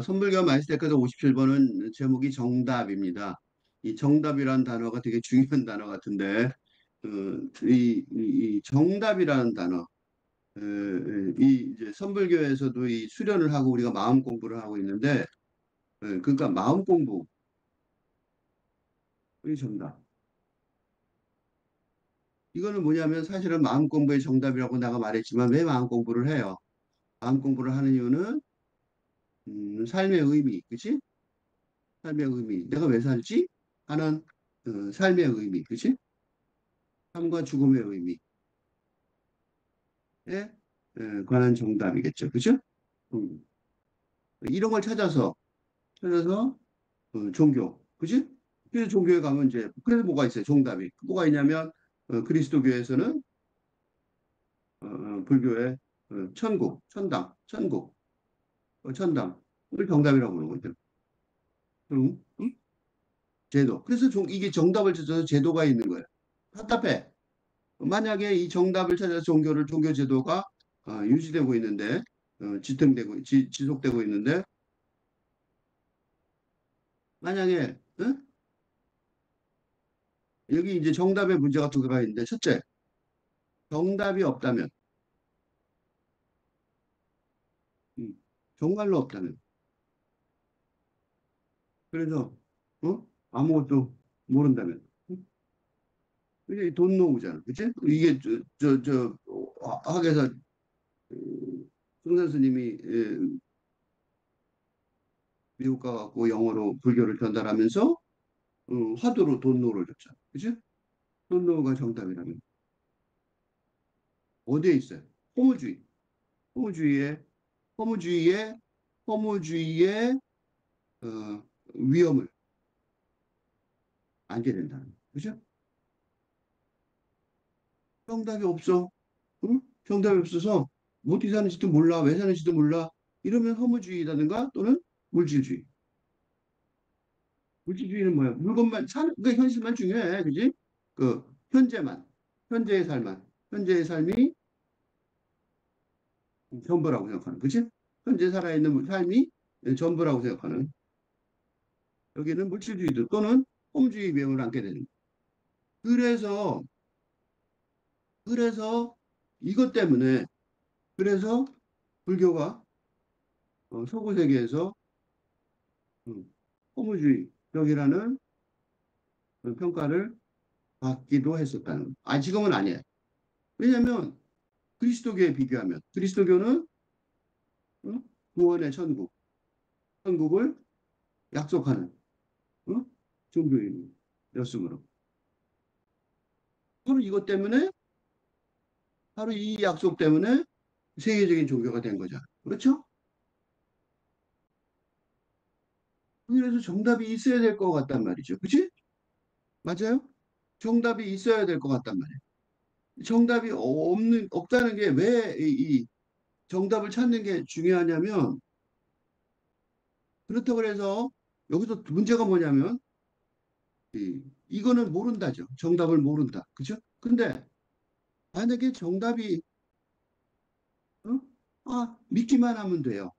선불교 마이스터카드 57번은 제목이 정답입니다. 이 정답이라는 단어가 되게 중요한 단어 같은데, 이 정답이라는 단어, 이 이제 선불교에서도 이 수련을 하고 우리가 마음 공부를 하고 있는데, 그러니까 마음 공부, 이 정답. 이거는 뭐냐면 사실은 마음 공부의 정답이라고 내가 말했지만 왜 마음 공부를 해요? 마음 공부를 하는 이유는 삶의 의미, 그치? 삶의 의미. 내가 왜 살지? 하는 삶의 의미, 그치? 삶과 죽음의 의미에 관한 정답이겠죠. 그죠? 음, 이런 걸 찾아서 종교. 그지? 그래서 종교에 가면 이제, 그래서 뭐가 있어요? 정답이. 뭐가 있냐면, 그리스도교에서는, 불교의 천국, 천당, 천국, 천당을 정답이라고 부르는 거죠. 응? 제도. 그래서 이게 정답을 찾아서 제도가 있는 거예요. 답답해. 만약에 이 정답을 찾아서 종교 제도가 유지되고 있는데, 지속되고 있는데, 만약에, 응? 여기 이제 정답의 문제가 두 개가 있는데, 첫째, 정답이 없다면, 음, 정말로 없다면, 그래서, 아무것도 모른다면, 이게 돈 노무잖아. 그치? 이게, 학에서, 승선 스님이, 미국 가갖고 영어로 불교를 전달하면서, 화두로 돈 노를 줬잖아. 그치? 돈 노가 정답이라면, 어디에 있어요? 허무주의. 허무주의의, 허무주의의, 허무주의의, 어, 위험을 안게 된다는 거죠. 그죠? 정답이 없어. 응? 정답이 없어서 어떻게 사는지도 몰라, 왜 사는지도 몰라. 이러면 허무주의라든가 또는 물질주의. 물질주의는 뭐야? 물건만 사는, 그 현실만 중요해, 그지? 그 현재만, 현재의 삶만, 현재의 삶이 전부라고 생각하는, 그지? 현재 살아있는 삶이 전부라고 생각하는. 여기는 물질주의도 또는 허무주의 위험을 안게 되는. 그래서 그래서 이것 때문에 그래서 불교가 서구 세계에서 허무주의적이라는 평가를 받기도 했었다는 거예요. 지금은 아니에요. 왜냐하면 그리스도교에 비교하면 그리스도교는 어? 구원의 천국, 천국을 약속하는 어? 종교였으므로 바로 이것 때문에 바로 이 약속 때문에 세계적인 종교가 된 거죠. 그렇죠? 그래서 정답이 있어야 될 것 같단 말이죠. 그치? 맞아요? 정답이 있어야 될 것 같단 말이에요. 정답이 없다는 게 왜 이 정답을 찾는 게 중요하냐면 그렇다고 해서 여기서 문제가 뭐냐면 이거는 모른다죠. 정답을 모른다. 그죠? 근데 만약에 정답이 어? 믿기만 하면 돼요.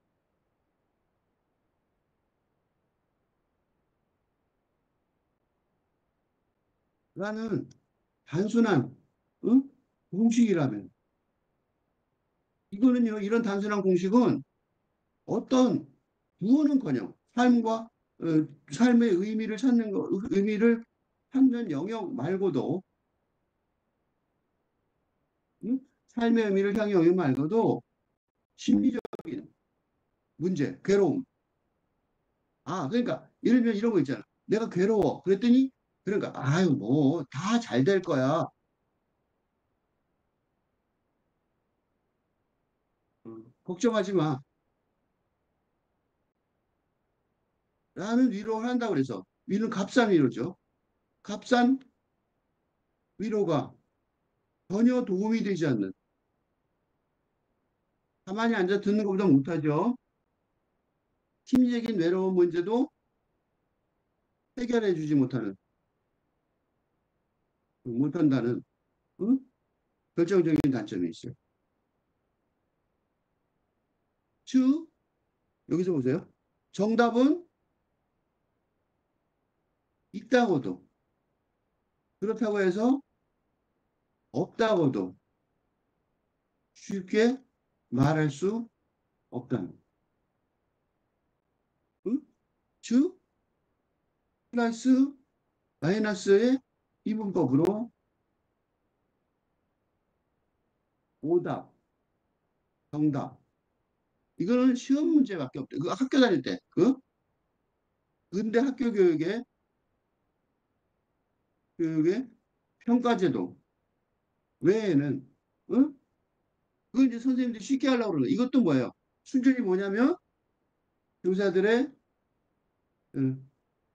라는 단순한 어? 공식이라면 이거는요. 이런 단순한 공식은 어떤 구원은커녕 삶의 의미를 찾는 거 의미를 찾는 영역 말고도 삶의 의미를 향한 영역 말고도 심리적인 문제, 괴로움. 그러니까 예를 들면 이런 거 있잖아. 내가 괴로워. 그랬더니 그러니까 아유 뭐 다 잘 될 거야. 걱정하지 마. 라는 위로를 한다고 그래서 위는 값싼 위로죠. 값싼 위로가 전혀 도움이 되지 않는 가만히 앉아 듣는 것보다 못하죠. 심리적인 외로운 문제도 해결해 주지 못한다는 응? 결정적인 단점이 있어요. 즉 여기서 보세요. 정답은 있다고도, 그렇다고 해서 없다고도 쉽게 말할 수 없다는. 응? 즉, 플러스 마이너스의 이분법으로 오답, 정답. 이거는 시험 문제밖에 없대. 그 학교 다닐 때. 근대 학교 교육의 평가제도 외에는, 응? 그거 이제 선생님들이 쉽게 하려고 그러는 거예요. 이것도 뭐예요? 순전히 뭐냐면 교사들의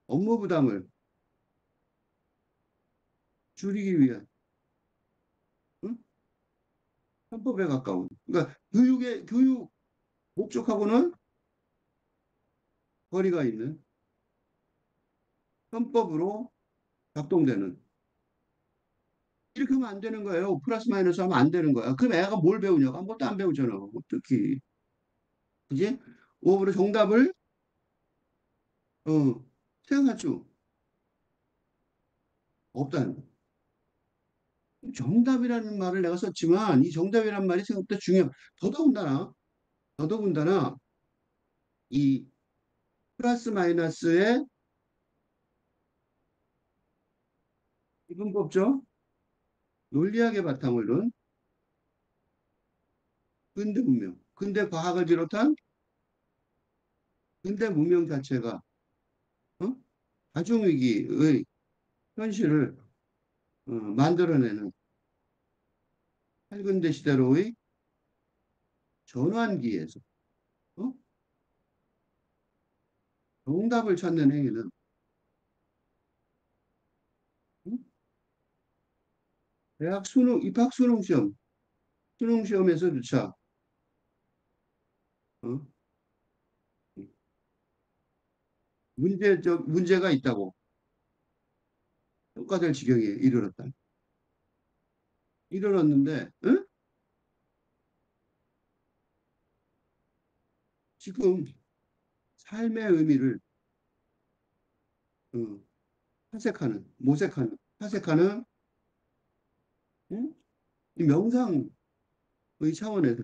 업무 부담을 줄이기 위한, 응? 편법에 가까운. 그러니까 교육 목적하고는 거리가 있는 편법으로 작동되는. 이렇게 하면 안 되는 거예요. 플러스 마이너스 하면 안 되는 거야. 그럼 애가 뭘 배우냐고. 아무것도 안 배우잖아. 어떻게. 그지? 오브로 정답을, 어, 생각할 수 없다는 거. 정답이라는 말을 내가 썼지만 이 정답이라는 말이 생각보다 중요해. 더더군다나, 더더군다나 이 플러스 마이너스의 이분법적 논리학의 바탕을 둔 근대 문명, 근대 과학을 비롯한 근대 문명 자체가, 어? 가중위기의 현실을 만들어내는 팔근대 시대로의 전환기에서, 어? 정답을 찾는 행위는, 어? 대학 수능, 입학 수능 시험, 수능 시험에서조차, 어? 문제가 있다고 평가될 지경에 이르렀다. 이르렀는데, 어? 지금 삶의 의미를 어, 모색하는, 응? 이 명상의 차원에서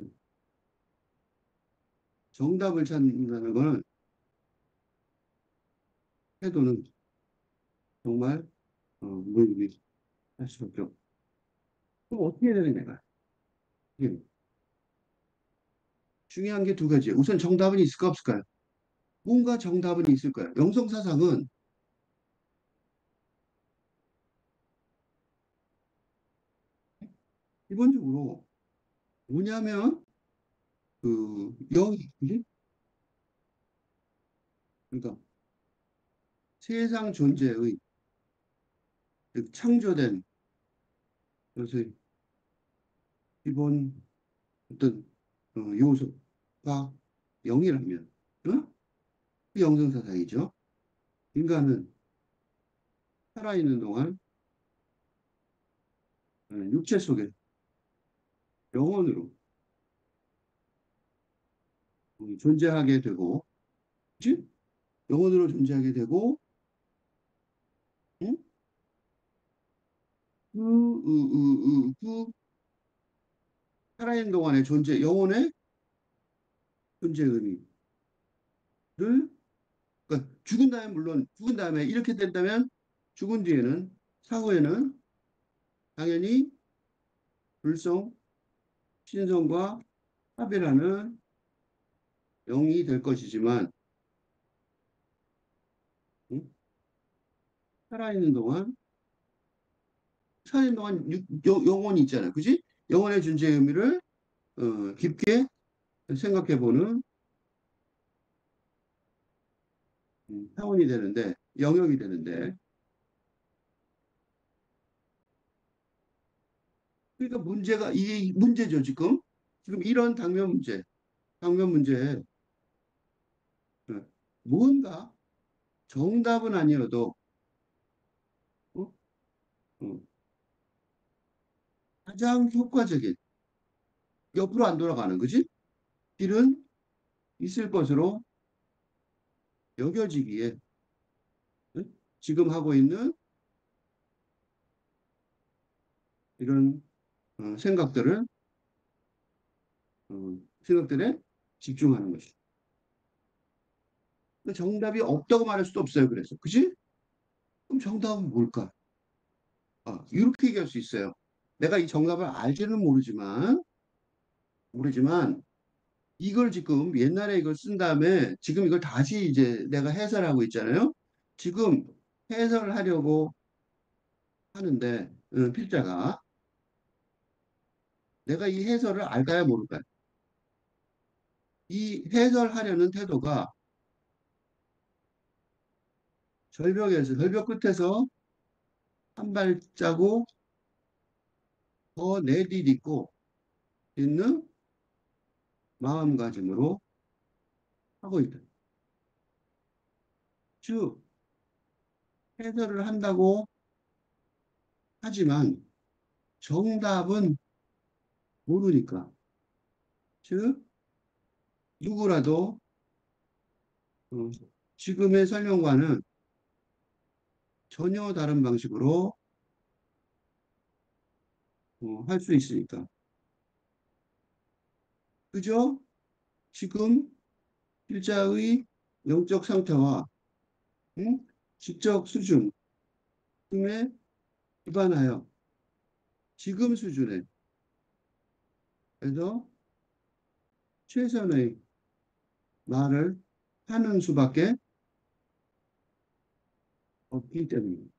정답을 찾는다는 것은 태도는 정말 무의미할 수밖에 없고. 그럼 어떻게 해야 되는 거야? 이게 중요한 게 두 가지예요. 우선 정답은 있을까 없을까요? 뭔가 정답은 있을 거예요. 영성사상은 기본적으로 뭐냐면 그지? 그러니까 세상 존재의 즉 창조된 것의 기본 어떤 요소가 영이라면, 어? 그 영성사상이죠. 인간은 살아있는 동안 육체 속에 영혼으로 존재하게 되고, 그치? 영혼으로 존재하게 되고, 응? 그 살아있는 동안의 영혼의 존재 의미를, 그러니까 죽은 다음에, 물론 죽은 다음에 이렇게 된다면 죽은 뒤에는, 사후에는 당연히 불성, 신성과 합이라는 영이 될 것이지만, 응? 살아있는 동안, 영혼이 있잖아요. 그지? 영혼의 존재 의미를 깊게 생각해 보는 차원이 되는데, 영역이 되는데, 그러니까 이 문제죠, 지금. 지금 이런 당면 문제에 어, 뭔가 정답은 아니어도, 어? 어, 가장 효과적인, 옆으로 안 돌아가는, 그지? 길은 있을 것으로 여겨지기에 응? 지금 하고 있는 이런 생각들을 생각들에 집중하는 것이. 정답이 없다고 말할 수도 없어요. 그래서 그지? 그럼 정답은 뭘까? 이렇게 얘기할 수 있어요. 내가 이 정답을 알지는 모르지만 이걸 지금 옛날에 이걸 쓴 다음에 지금 이걸 다시 이제 내가 해설하고 있잖아요. 지금 해설을 하려고 하는데 필자가 내가 이 해설을 알까요, 모를까요? 이 해설하려는 태도가 절벽 끝에서 한 발자국 더 내디딛고 있는 마음가짐으로 하고 있다. 즉, 해설을 한다고 하지만 정답은 모르니까. 즉, 누구라도 어, 지금의 설명과는 전혀 다른 방식으로 할 수 있으니까. 그저 지금 필자의 영적 상태와 응? 지적 수준에 기반하여 지금 수준에 그래서 최선의 말을 하는 수밖에 없기 때문입니다.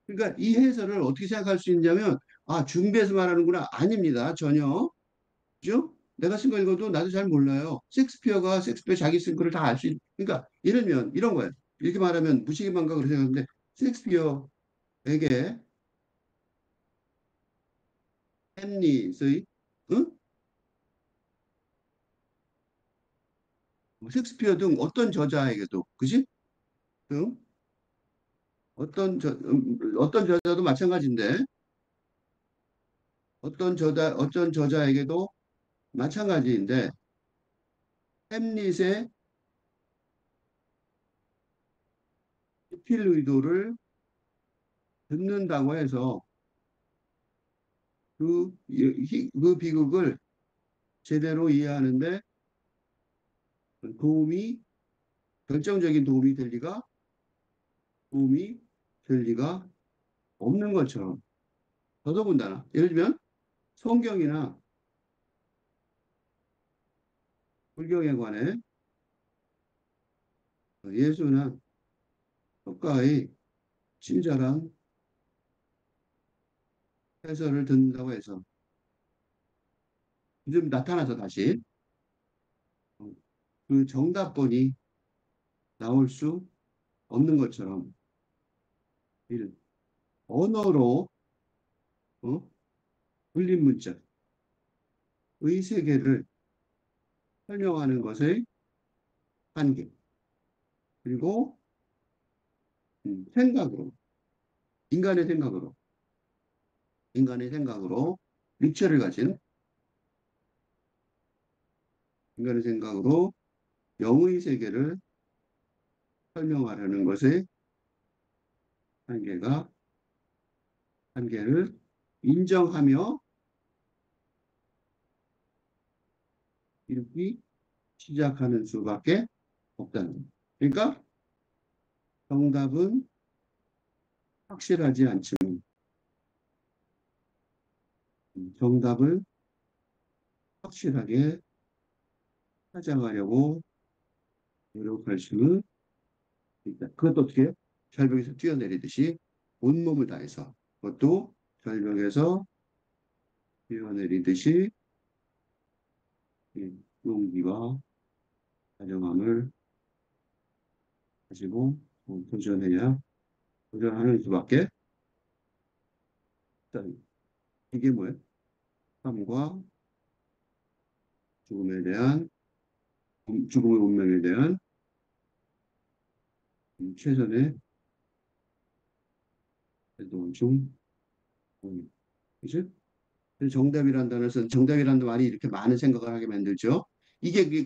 그러니까 이 해설을 어떻게 생각할 수 있냐면 준비해서 말하는구나. 아닙니다. 전혀. 그죠? 내가 쓴 거 읽어도 나도 잘 몰라요. 셰익스피어 자기 쓴 글을 다 알 수 있. 그러니까 이러면 이런 거예요. 이렇게 말하면 무식인만가 그렇게 생각하는데 셰익스피어에게 햄릿의 응? 셰익스피어 등 어떤 저자에게도 그지? 등 어떤 저자도 마찬가지인데 어떤 저자에게도 마찬가지인데 햄릿의 필 의도를 듣는다고 해서 그 비극을 제대로 이해하는데 도움이 결정적인 도움이 될 리가 없는 것처럼 더더군다나 예를 들면 성경이나 불경에 관해 예수나 효과의 친절한 해설을 듣는다고 해서 좀 나타나서 다시 그 정답본이 나올 수 없는 것처럼 이런 언어로 어? 불린 문자의 세계를 설명하는 것의 한계 그리고 생각으로 인간의 생각으로 인간의 생각으로 육체를 가진 인간의 생각으로 영의 세계를 설명하려는 것의 한계가 한계를 인정하며 이렇게 시작하는 수밖에 없다는 거예요. 그러니까 정답은 확실하지 않지만 정답을 확실하게 찾아가려고 노력할 수는 있다. 그것도 어떻게 해요? 절벽에서 뛰어내리듯이 온몸을 다해서 그것도 절벽에서 뛰어내리듯이 용기와 다정함을 가지고 도전하는 수밖에 없다. 이게 뭐예요? 삶과 죽음에 대한 죽음의 운명에 대한 최선의 태도 중 그죠? 정답이란 단어에서 정답이라는 말이 이렇게 많은 생각을 하게 만들죠.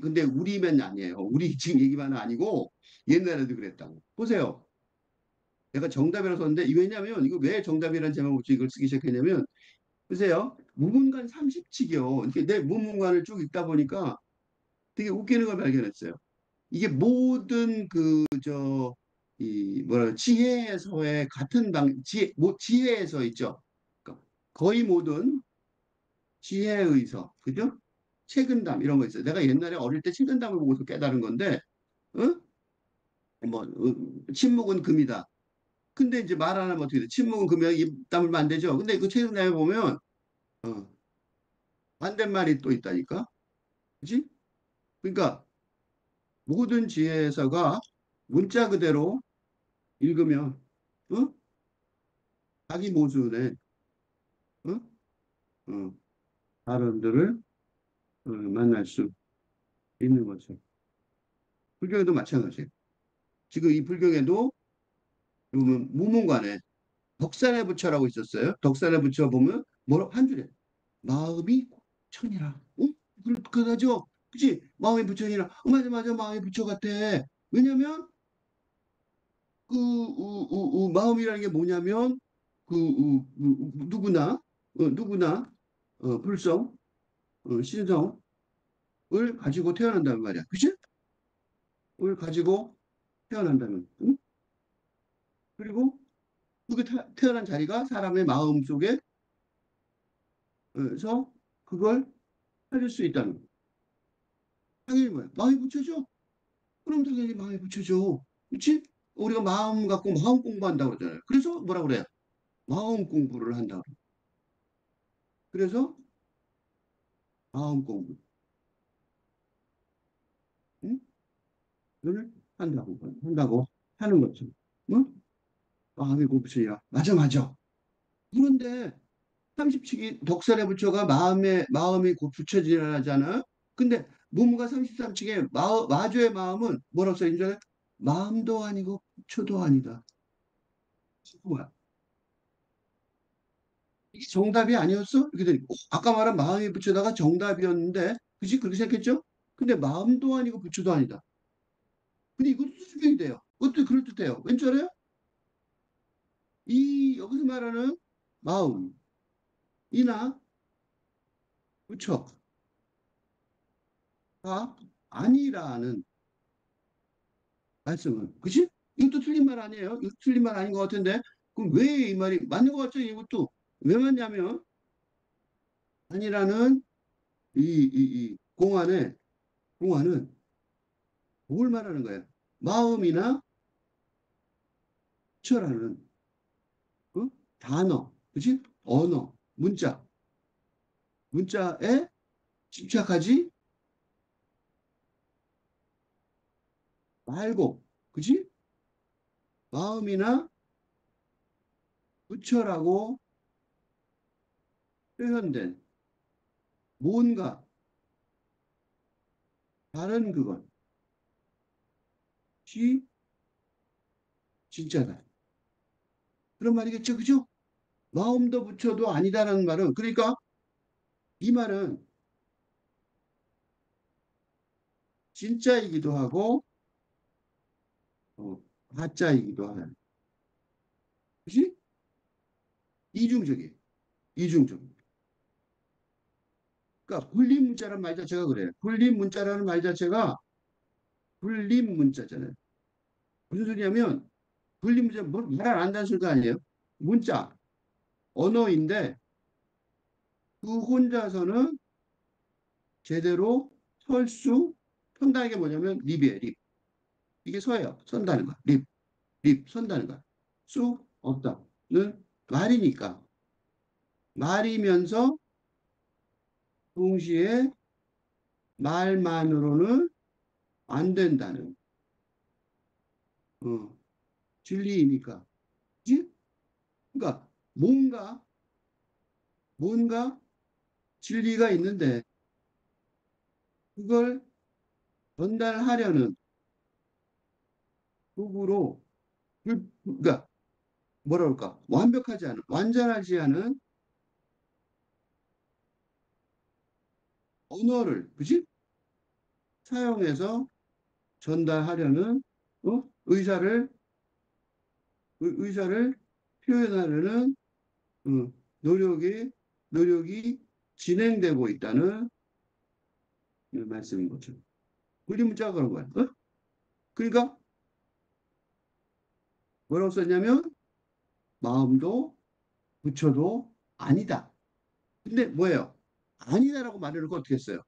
근데 우리면 아니에요. 우리 지금 얘기만 아니고 옛날에도 그랬다고. 보세요. 내가 정답이라고 썼는데 왜냐면 이거 왜 정답이라는 제목을 붙여 이걸 쓰기 시작했냐면 보세요. 무문관 30칙이요. 이렇게 내 무문관을 쭉 읽다 보니까 되게 웃기는 걸 발견했어요. 이게 모든 이 뭐라 지혜에서의 같은 지혜에서 있죠. 그러니까 거의 모든 지혜의서, 그죠? 책은담 이런 거 있어요. 내가 옛날에 어릴 때 책은담을 보고서 깨달은 건데, 어? 침묵은 금이다. 근데 이제 말 안 하면 어떻게 돼? 침묵은 금이야. 입 다물면 안 되죠. 근데 그 책은담에 보면 어, 반대말이 또 있다니까, 그지? 그러니까 모든 지혜서가 문자 그대로 읽으면, 어? 자기 모순의 어? 어, 발언들을 만날 수 있는 거죠. 불경에도 마찬가지예요. 지금 이 불경에도 보면 무문관에 덕산의 부처라고 있었어요. 덕산의 부처 보면 뭐라 한 줄에 마음이 천이라. 응? 그러죠. 그치? 마음이 부처니라. 맞아, 맞아. 마음이 부처 같아. 왜냐면 마음이라는 게 뭐냐면 누구나 누구나 불성, 신성을 가지고 태어난다는 말이야. 그치? 을 가지고 태어난다는. 응? 그리고 그게 태어난 자리가 사람의 마음 속에서 그걸 살릴 수 있다는 거. 당연히 뭐야? 마음이 붙여져. 그럼 당연히 마음이 붙여져. 그렇지? 우리가 마음 갖고 마음 공부한다고 그러잖아요. 그래서 뭐라 그래요? 마음 공부를 한다고. 그래서 마음 공부. 응? 를 한다고 하는 거죠. 응? 마음이 고프시야. 맞아, 맞아. 그런데 30칙이 덕살에 붙여가 마음이 곧 붙여지잖아. 근데 무무가 33칙에 마주의 마음은 뭐라고 써 있는 줄 알아요? 마음도 아니고 부처도 아니다. 뭐야? 이게 정답이 아니었어? 이렇게 되니까 아까 말한 마음이 부처다가 정답이었는데 그지? 그렇게 생각했죠? 근데 마음도 아니고 부처도 아니다. 근데 이것도 수정이 돼요. 그것도 그럴듯해요. 왠지 알아요? 이 여기서 말하는 마음이나 부처가 아니라는 말씀은 그치? 이것도 틀린 말 아니에요? 이거 틀린 말 아닌 것 같은데 그럼 왜 이 말이 맞는 것 같죠? 이것도 왜 맞냐면 아니라는 이 공안은 뭘 말하는 거예요? 마음이나 부처라는 어? 단어, 그치? 언어, 문자에 집착하지 말고, 그치? 마음이나 부처라고 표현된 뭔가 다른 그것이 진짜다. 그런 말이겠죠, 그죠? 마음도 부처도 아니다라는 말은 그러니까 이 말은 진짜이기도 하고 어, 가짜이기도 하는, 그치? 이중적이에요. 이중적. 그러니까 불립문자라는 말 자체가 그래요. 불립문자라는 말 자체가 불립문자잖아요. 무슨 소리냐면 불립문자 말을 안 한다는 소리가 아니에요. 문자, 언어인데 그 혼자서는 제대로 선다는 게 뭐냐면 립이에요. 립. 이게 서예요. 선다는 거야. 립, 선다는 거야. 수 없다는 말이니까 말이면서 동시에 말만으로는 안 된다는 어, 진리이니까. 그치? 그러니까 뭔가 진리가 있는데 그걸 전달하려는 도구로 그러니까 뭐라 그럴까 완벽하지 않은 완전하지 않은 언어를 그지? 사용해서 전달하려는 의사를 의사를 표현하려는 어, 노력이 진행되고 있다는 말씀인 거죠. 우리 문자가 그런 거야. 그러니까 뭐라고 썼냐면 마음도 부처도 아니다. 근데 뭐예요? 아니다라고 말해놓고 어떻게 했어요?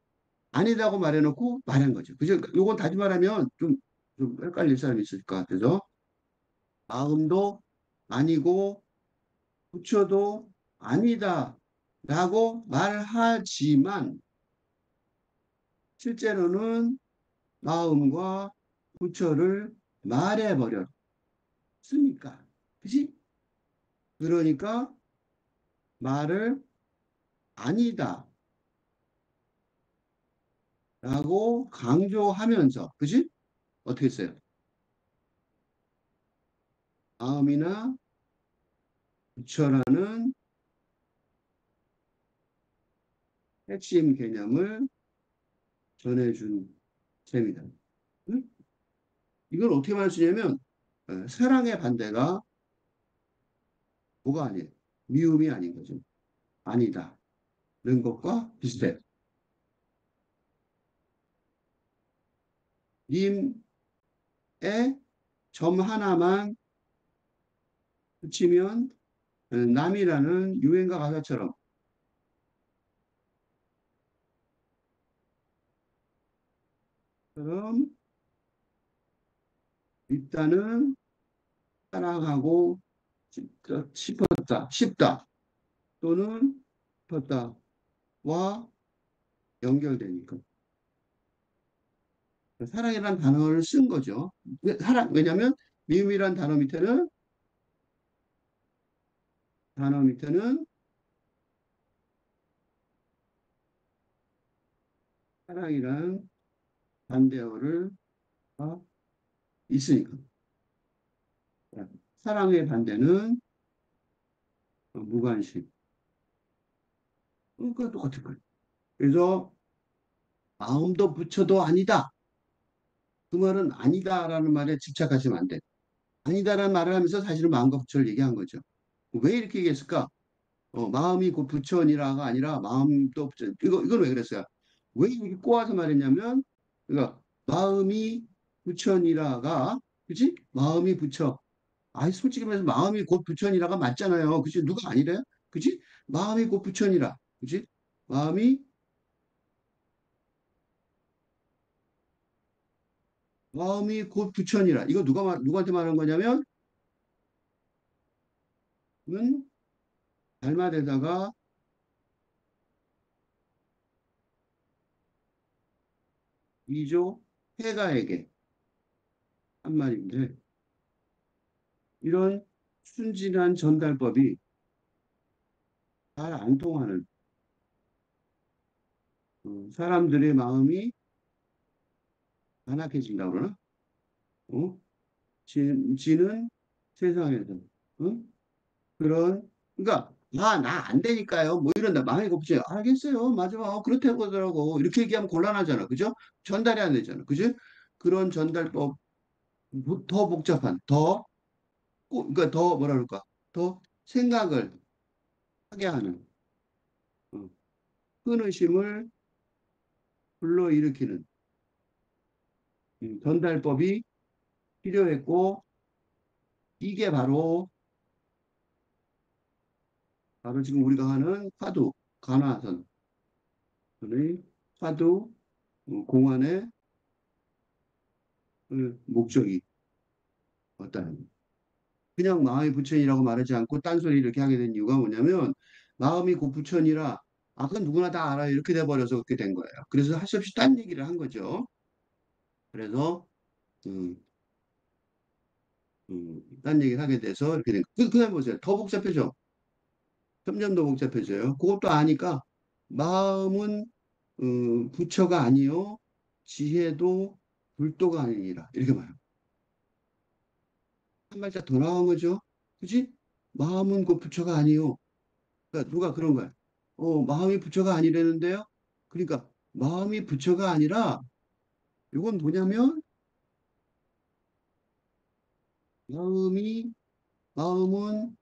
아니다고 말해놓고 말한 거죠. 그죠? 요건 다시 말하면 좀 헷갈릴 사람이 있을 것 같아서 마음도 아니고 부처도 아니다라고 말하지만 실제로는 마음과 부처를 말해버렸으니까. 그지? 그러니까 말을 아니다라고 강조하면서, 그지? 어떻게 했어요? 마음이나 부처라는 핵심 개념을 전해준 셈이다. 응? 이걸 어떻게 말할 수 있냐면 사랑의 반대가 뭐가 아니에요? 미움이 아닌 거죠. 아니다. 는 것과 비슷해. 님의 점 하나만 붙이면 남이라는 유행가 가사처럼 그럼 일단은 사랑하고 싶다 또는 싶었다와 연결되니까 사랑이라는 단어를 쓴 거죠. 왜냐하면 미움이라는 단어 밑에는 사랑이라는 반대어를 있으니까 사랑의 반대는 무관심. 그러니까 똑같은 거예요. 그래서 마음도 부처도 아니다. 그 말은 아니다라는 말에 집착하시면 안 돼. 아니다라는 말을 하면서 사실은 마음과 부처를 얘기한 거죠. 왜 이렇게 얘기했을까? 마음이 곧 부처니라가 아니라 마음도 부처. 이건 왜 그랬어요? 왜 이렇게 꼬아서 말했냐면, 그러니까 마음이 부처니라가, 그치? 마음이 부처. 아이, 솔직히 말해서 마음이 곧 부처니라가 맞잖아요. 그치? 누가 아니래요? 그치? 마음이 곧 부처니라. 그치? 마음이, 마음이 곧 부처니라. 이거 누구한테 말한 거냐면, 은 달마대사가 이조 해가에게 한 말인데, 이런 순진한 전달법이 잘 안 통하는 사람들의 마음이 간악해진다 그러나? 어? 지는 세상에서 그런 그러니까 나 안 되니까요. 뭐 이런다. 마음이 곱지. 알겠어요. 맞아. 그렇다고 하더라고. 이렇게 얘기하면 곤란하잖아. 그죠? 전달이 안 되잖아. 그죠? 그런 전달법 더 복잡한 그러니까 더 뭐라 그럴까? 더 생각을 하게 하는 어, 끊의심을 불러일으키는 전달법이 필요했고 이게 바로 지금 우리가 하는 화두, 간화선의 화두 공안의 목적이 어떤 그냥 마음이 부처이라고 말하지 않고 딴소리 이렇게 하게 된 이유가 뭐냐면 마음이 곧 부처니라 그건 누구나 다 알아요 이렇게 돼버려서 그렇게 된 거예요. 그래서 할 수 없이 딴 얘기를 한 거죠. 그래서 음, 딴 얘기를 하게 돼서 이렇게 된 거예요. 그다음 보세요. 더 복잡해져. 점점 더 복잡해져요. 그것도 아니까 마음은 부처가 아니요 지혜도 불도가 아니니라 이렇게 말해요. 한 발짝 더 나온 거죠. 그지? 마음은 그 부처가 아니요. 그러니까 누가 그런 거야. 마음이 부처가 아니라는데요. 그러니까 마음이 부처가 아니라 이건 뭐냐면 마음이 마음은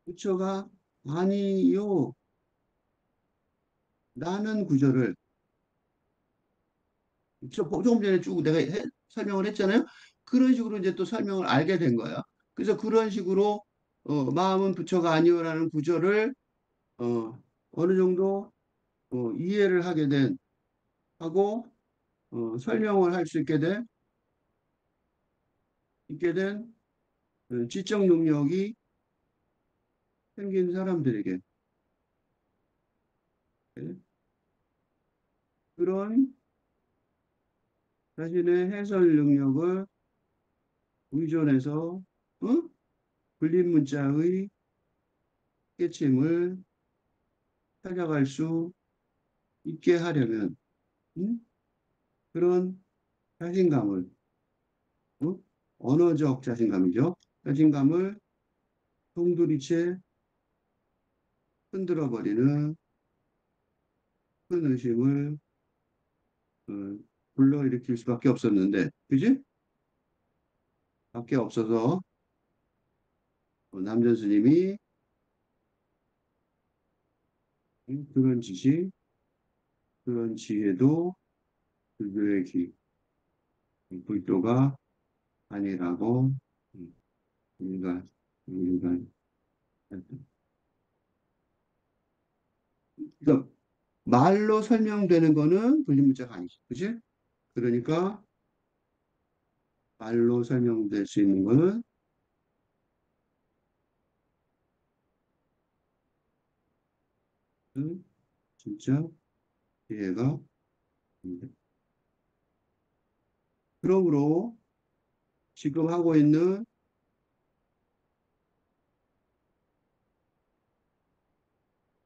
부처가 아니요. 라는 구절을 조금 전에 쭉 내가 설명을 했잖아요. 그런 식으로 이제 또 설명을 알게 된 거야. 그래서 그런 식으로 마음은 부처가 아니요라는 구절을 어느 정도 이해를 하게 된 하고 설명을 할 수 있게 된 지적 능력이 생긴 사람들에게 예, 그런 자신의 해설 능력을 의존해서 불린 문자의 깨침을 찾아갈 수 있게 하려면 음? 그런 자신감을 어? 언어적 자신감이죠. 자신감을 송두리째 흔들어 버리는 큰 의심을 어, 불러일으킬 수밖에 없었는데, 그지? 밖에 없어서 남전 스님이 그런 지식, 그런 지혜도 불교의 불도가 아니라고 음, 우리가 그러니까 말로 설명되는 거는 불린문자가 아니지, 그지? 그러니까 말로 설명될 수 있는 거는 진짜 지혜가 있다. 그러므로 지금 하고 있는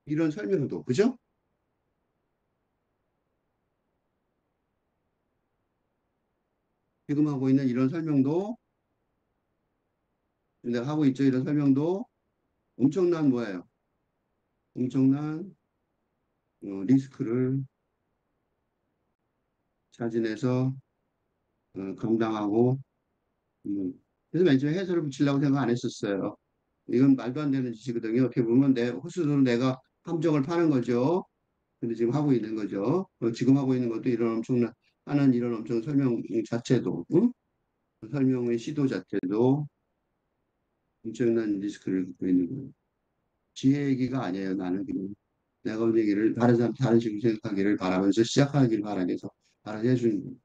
이런 설명도, 그죠? 지금 하고 있는 이런 설명도, 내가 하고 있죠. 이런 설명도 엄청난 뭐예요? 엄청난 리스크를 자진해서 감당하고, 그래서 맨 처음에 해설을 붙이려고 생각 안 했었어요. 이건 말도 안 되는 짓이거든요. 어떻게 보면 내 헛수고로 내가 함정을 파는 거죠. 근데 지금 하고 있는 거죠. 지금 하고 있는 것도 이런 엄청난 하는 이런 엄청 설명 자체도, 응? 설명의 시도 자체도 엄청난 리스크를 갖고 있는 거예요. 지혜 얘기가 아니에요. 나는 그냥 내가 온 얘기를 다른 사람 다른 식으로 생각하기를 바라면서 시작하기를 바라면서 바라게 해주는 거예요.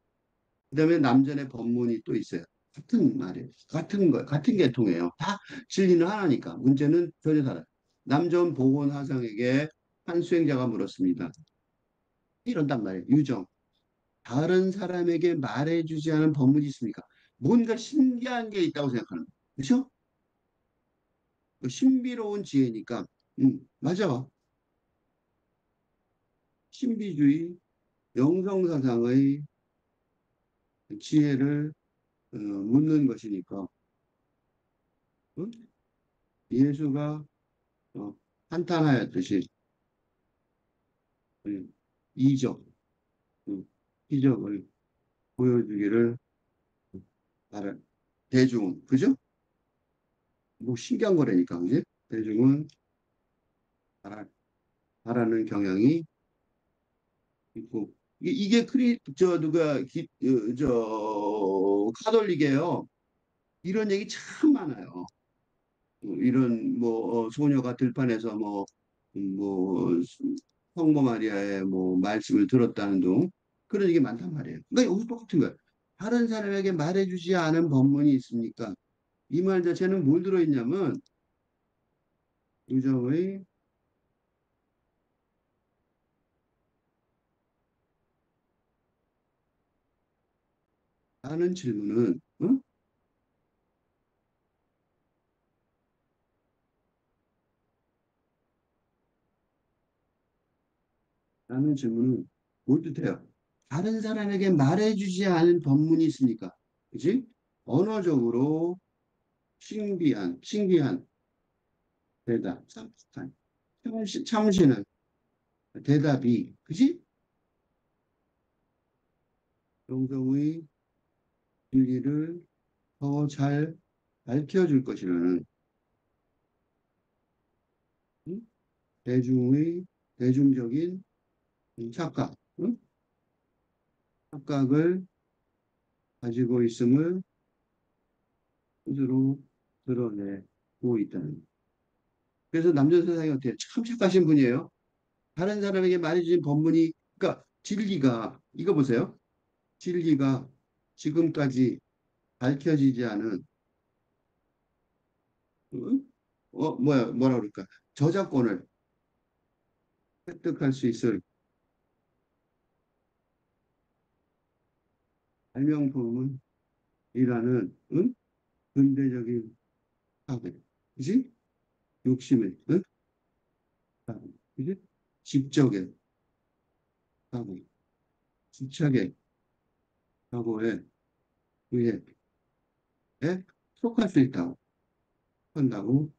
그다음에 남전의 법문이 또 있어요. 같은 말이에요. 같은 거, 같은 계통이에요. 다 진리는 하나니까. 문제는 전혀 달라요. 남전 보곤하상에게 한 수행자가 물었습니다. 이런단 말이에요. 유정. 다른 사람에게 말해주지 않은 법문이 있습니까? 뭔가 신기한 게 있다고 생각하는 거예요. 그렇죠? 그 신비로운 지혜니까. 맞아. 신비주의, 영성사상의 지혜를 묻는 것이니까. 응? 예수가 어, 한탄하였듯이 이적, 기적을 보여주기를 바라. 대중은, 그죠? 뭐 신기한 거라니까, 그지? 대중은 바라, 바라는 경향이 있고. 이게 누가, 카톨릭이에요. 이런 얘기 참 많아요. 이런 소녀가 들판에서 뭐 성모 마리아의 말씀을 들었다는 둥 그런 얘기 많단 말이에요. 그러니까 여기서 똑같은 거예요. 다른 사람에게 말해주지 않은 법문이 있습니까? 이 말 자체는 뭘 들어있냐면 유정의 라는 질문은 라는 질문은 뭘 뜻해요? 다른 사람에게 말해주지 않은 법문이 있습니까? 그지? 언어적으로 신비한 대답, 참신한 대답이, 그지? 정성의 진리를 더 잘 밝혀줄 것이라는 응? 대중의 대중적인 착각, 응? 착각을 가지고 있음을 스스로 드러내고 있다는. 그래서 남전 세상이 어때요? 참 착하신 분이에요. 다른 사람에게 말해주신 법문이, 그러니까 진리가, 이거 보세요. 진리가 지금까지 밝혀지지 않은, 응? 뭐라 그럴까? 저작권을 획득할 수 있을 발명품이라는, 응? 근대적인 사고, 그지? 욕심의, 응? 사고, 그지? 집적의 사고, 집착의 사고에 의해 속할 수 있다고 한다고,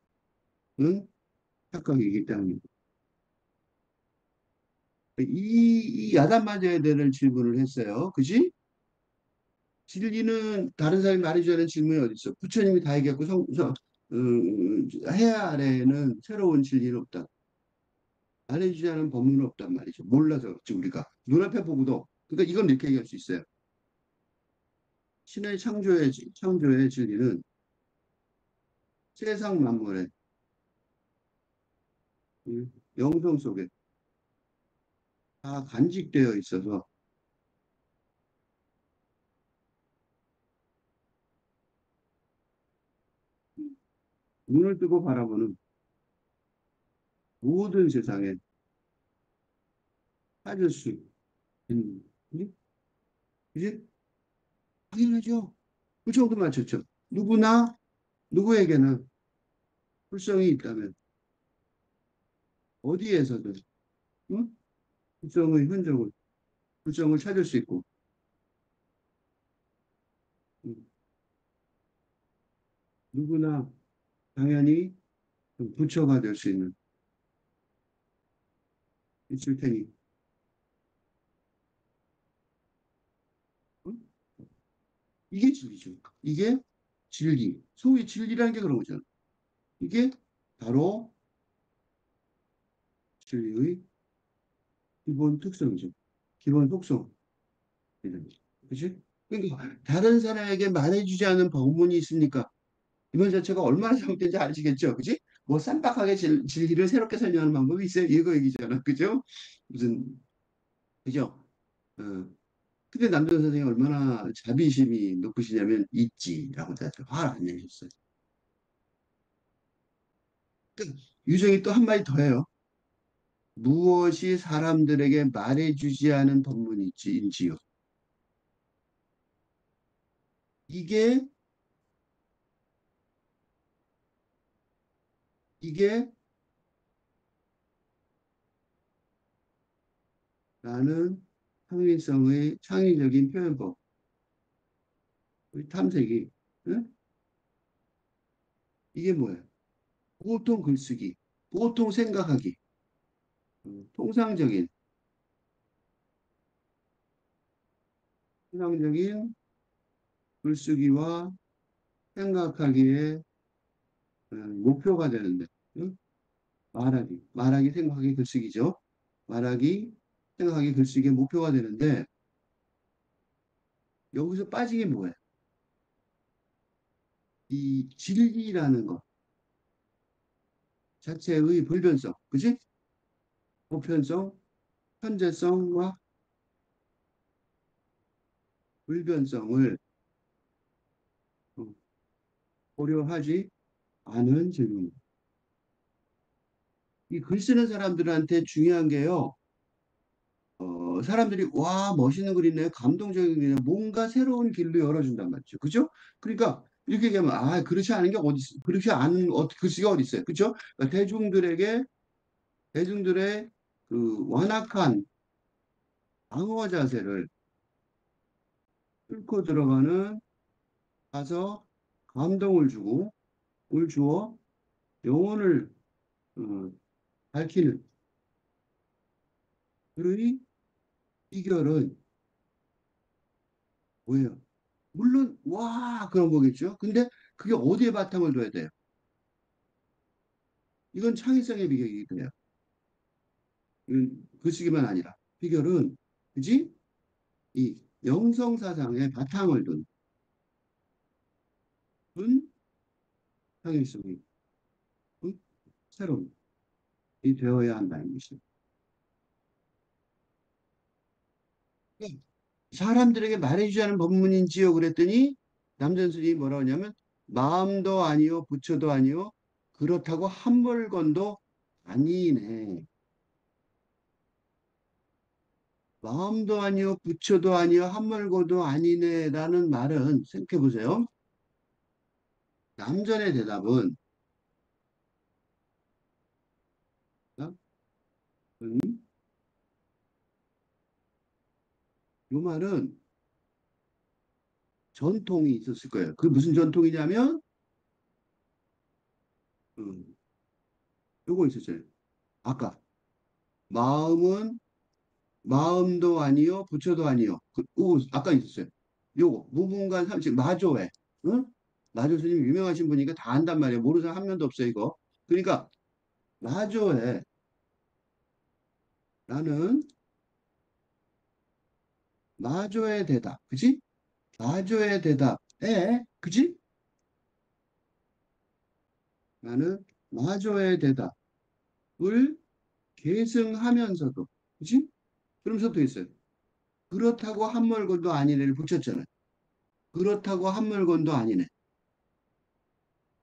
응? 착각이기 때문입니다. 이 야단 맞아야 되는 질문을 했어요. 그지? 진리는 다른 사람이 말해줘야 하는 질문이 어디 있어? 부처님이 다 얘기했고 해야 아래에는 새로운 진리는 없다. 말해주지 않은 법문은 없단 말이죠. 몰라서 그렇지 우리가 눈앞에 보고도. 그러니까 이건 이렇게 얘기할 수 있어요. 신의 창조의 진리는 세상 만물의 영성 속에 다 간직되어 있어서 눈을 뜨고 바라보는 모든 세상에 찾을 수 있는. 그지? 당연하죠. 그 정도 맞췄죠. 누구에게나 불성이 있다면 어디에서든 응? 불성의 흔적을, 불성을 찾을 수 있고 응? 누구나 당연히 부처가 될 수 있을 테니 응? 이게 진리죠. 이게 진리. 소위 진리라는 게 그런 거잖아. 이게 바로 진리의 기본 특성이죠. 기본 속성. 그치? 그러니까 다른 사람에게 말해주지 않은 법문이 있습니까? 이번 자체가 얼마나 잘못된지 아시겠죠? 그지? 뭐 쌈박하게 진리를 새롭게 설명하는 방법이 있어요. 이거 얘기잖아. 그죠? 무슨, 그죠? 어. 근데 남전 선생이 얼마나 자비심이 높으시냐면 있지라고 화를 안 내셨어요. 그러니까 유정이 또 한마디 더 해요. 무엇이 사람들에게 말해주지 않은 법문인지요. 이게 이게 나는 창의성의 창의적인 표현법, 우리 탐색이 응? 이게 뭐예요? 보통 글쓰기, 보통 생각하기, 통상적인 통상적인 글쓰기와 생각하기에 목표가 되는데 응? 말하기, 생각하기, 글쓰기죠. 말하기, 생각하기, 글쓰기의 목표가 되는데 여기서 빠진 게 뭐예요? 이 진리라는 것 자체의 불변성, 그지? 보편성, 현재성과 불변성을 어, 고려하지 않은 질문. 이 글 쓰는 사람들한테 중요한 게요. 사람들이 와 멋있는 글이네, 감동적인 글이네, 뭔가 새로운 길로 열어준단 말이죠. 그죠? 그러니까 이렇게 얘기하면 아 그렇지 않은 게 어디 있어? 그렇지 않은 글씨가 어디 있어요? 그죠? 그러니까 대중들의 그 완악한 방어 자세를 뚫고 들어가는 가서 감동을 주고 을 주어 영혼을 어, 밝히는 그의 비결은 뭐예요? 물론 와 그런 거겠죠. 근데 그게 어디에 바탕을 둬야 돼요? 이건 창의성의 비결이거든요. 글쓰기만 아니라 비결은 그지? 이 영성사상의 바탕을 둔 창의성이 새로운 이 되어야 한다는 것이죠. 사람들에게 말해주자는 법문인지요? 그랬더니 남전 스님이 뭐라고 하냐면 마음도 아니요 부처도 아니요 그렇다고 한물건도 아니네. 마음도 아니요 부처도 아니요 한물건도 아니네라는 말은 생각해 보세요. 남전의 대답은 어? 이 말은 전통이 있었을 거예요. 그 무슨 전통이냐면 음, 요거 있었어요. 아까 마음은 마음도 아니요, 부처도 아니요. 아까 있었어요. 요거 무분간 삼식 마조회. 응? 마조 스님 유명하신 분이니까 다 안단 말이에요. 모르는 사람 한 명도 없어요, 이거. 그러니까 마조회라는 마조의 대답, 그지? 마조의 대답에, 그지? 나는 마조의 대답을 계승하면서도, 그지? 그러면서 또 있어요. 그렇다고 한물건도 아니네를 붙였잖아요. 그렇다고 한물건도 아니네.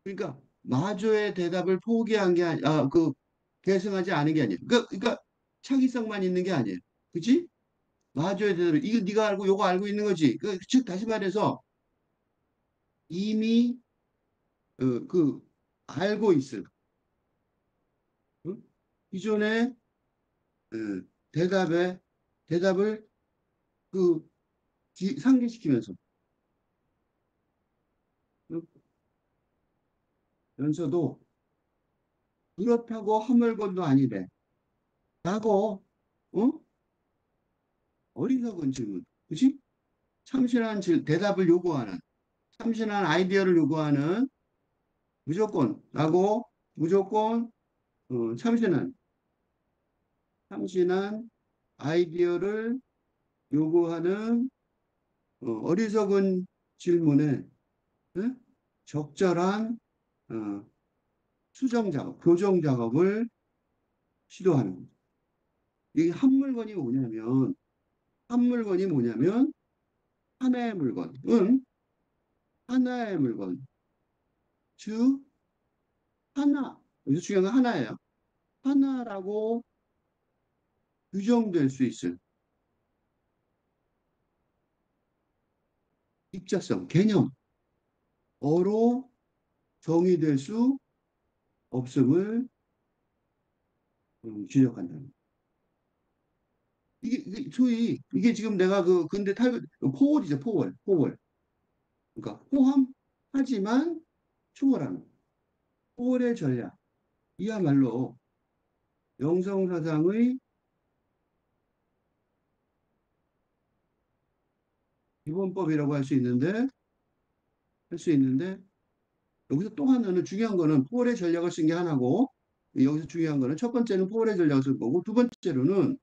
그러니까 마조의 대답을 포기한 게 계승하지 않은 게 아니에요. 그러니까 창의성만 있는 게 아니에요. 그치? 마조의 대답을 이거 네가 알고 요거 알고 있는 거지. 즉 다시 말해서 이미 그 알고 있을 어? 기존의 어, 대답에 대답을 그 상기시키면서 어? 면서도 그렇다고 허물건도 아니래. 라고 어? 어리석은 질문. 그치? 참신한 대답을 요구하는 참신한 아이디어를 요구하는 무조건 참신한 아이디어를 요구하는 어리석은 질문에 예? 적절한 어, 수정 작업, 교정 작업을 시도하는 거죠. 이 한 물건이 뭐냐면 하나의 물건은 하나의 물건, 즉 하나, 여기서 중요한 건 하나예요. 하나라고 규정될 수 있을 입자성, 어로 정의될 수 없음을 지적한다. 이게 소위 이게 지금 내가 근대 탈 포월이죠 포월. 그러니까 포함하지만 초월하는 포월의 전략. 이야말로 영성사상의 기본법이라고 할 수 있는데 여기서 또 하나는 중요한 거는 포월의 전략을 쓴 게 하나고 여기서 중요한 거는 첫 번째는 포월의 전략을 쓴 거고 두 번째로는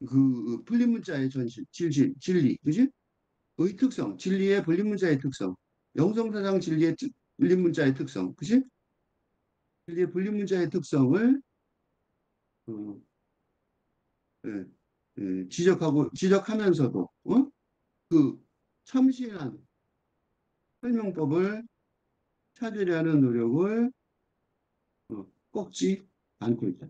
그 풀림문자의 전실, 진리, 그지? 의 특성, 진리의 불림문자의 특성, 영성사상 진리의 불림문자의 특성, 그지? 진리의 불림문자의 특성을 어, 예, 지적하면서도 그 참신한 설명법을 찾으려는 노력을 꺾지 않고 있다.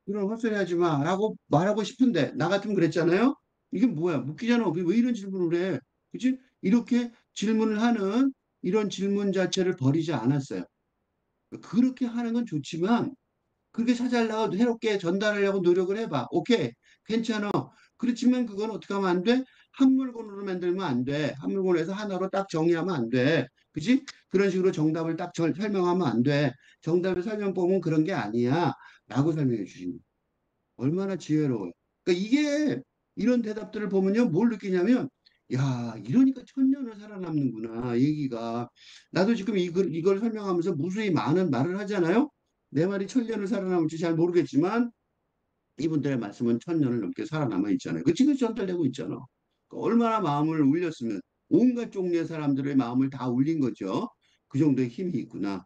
이런 헛소리 하지 마. 라고 말하고 싶은데, 나 같으면 그랬잖아요? 이게 뭐야? 묻기잖아. 왜 이런 질문을 해? 그치? 이렇게 질문을 하는 이런 질문 자체를 버리지 않았어요. 그렇게 하는 건 좋지만, 그렇게 사달라고 해롭게 전달하려고 노력을 해봐. 오케이. 괜찮아. 그렇지만 그건 어떻게 하면 안 돼? 한 물건으로 만들면 안 돼. 한 물건에서 하나로 딱 정의하면 안 돼. 그지? 그런 식으로 정답을 딱 설명하면 안 돼. 정답의 설명법은 그런 게 아니야. 라고 설명해 주신 거예요. 얼마나 지혜로워요. 그러니까 이게 이런 대답들을 보면요, 뭘 느끼냐면, 야, 이러니까 천년을 살아남는구나, 얘기가. 나도 지금 이걸 설명하면서 무수히 많은 말을 하잖아요. 내 말이 천년을 살아남을지 잘 모르겠지만, 이분들의 말씀은 천년을 넘게 살아남아 있잖아요. 그 지금 전달되고 있잖아. 그러니까 얼마나 마음을 울렸으면 온갖 종류의 사람들의 마음을 다 울린 거죠. 그 정도의 힘이 있구나.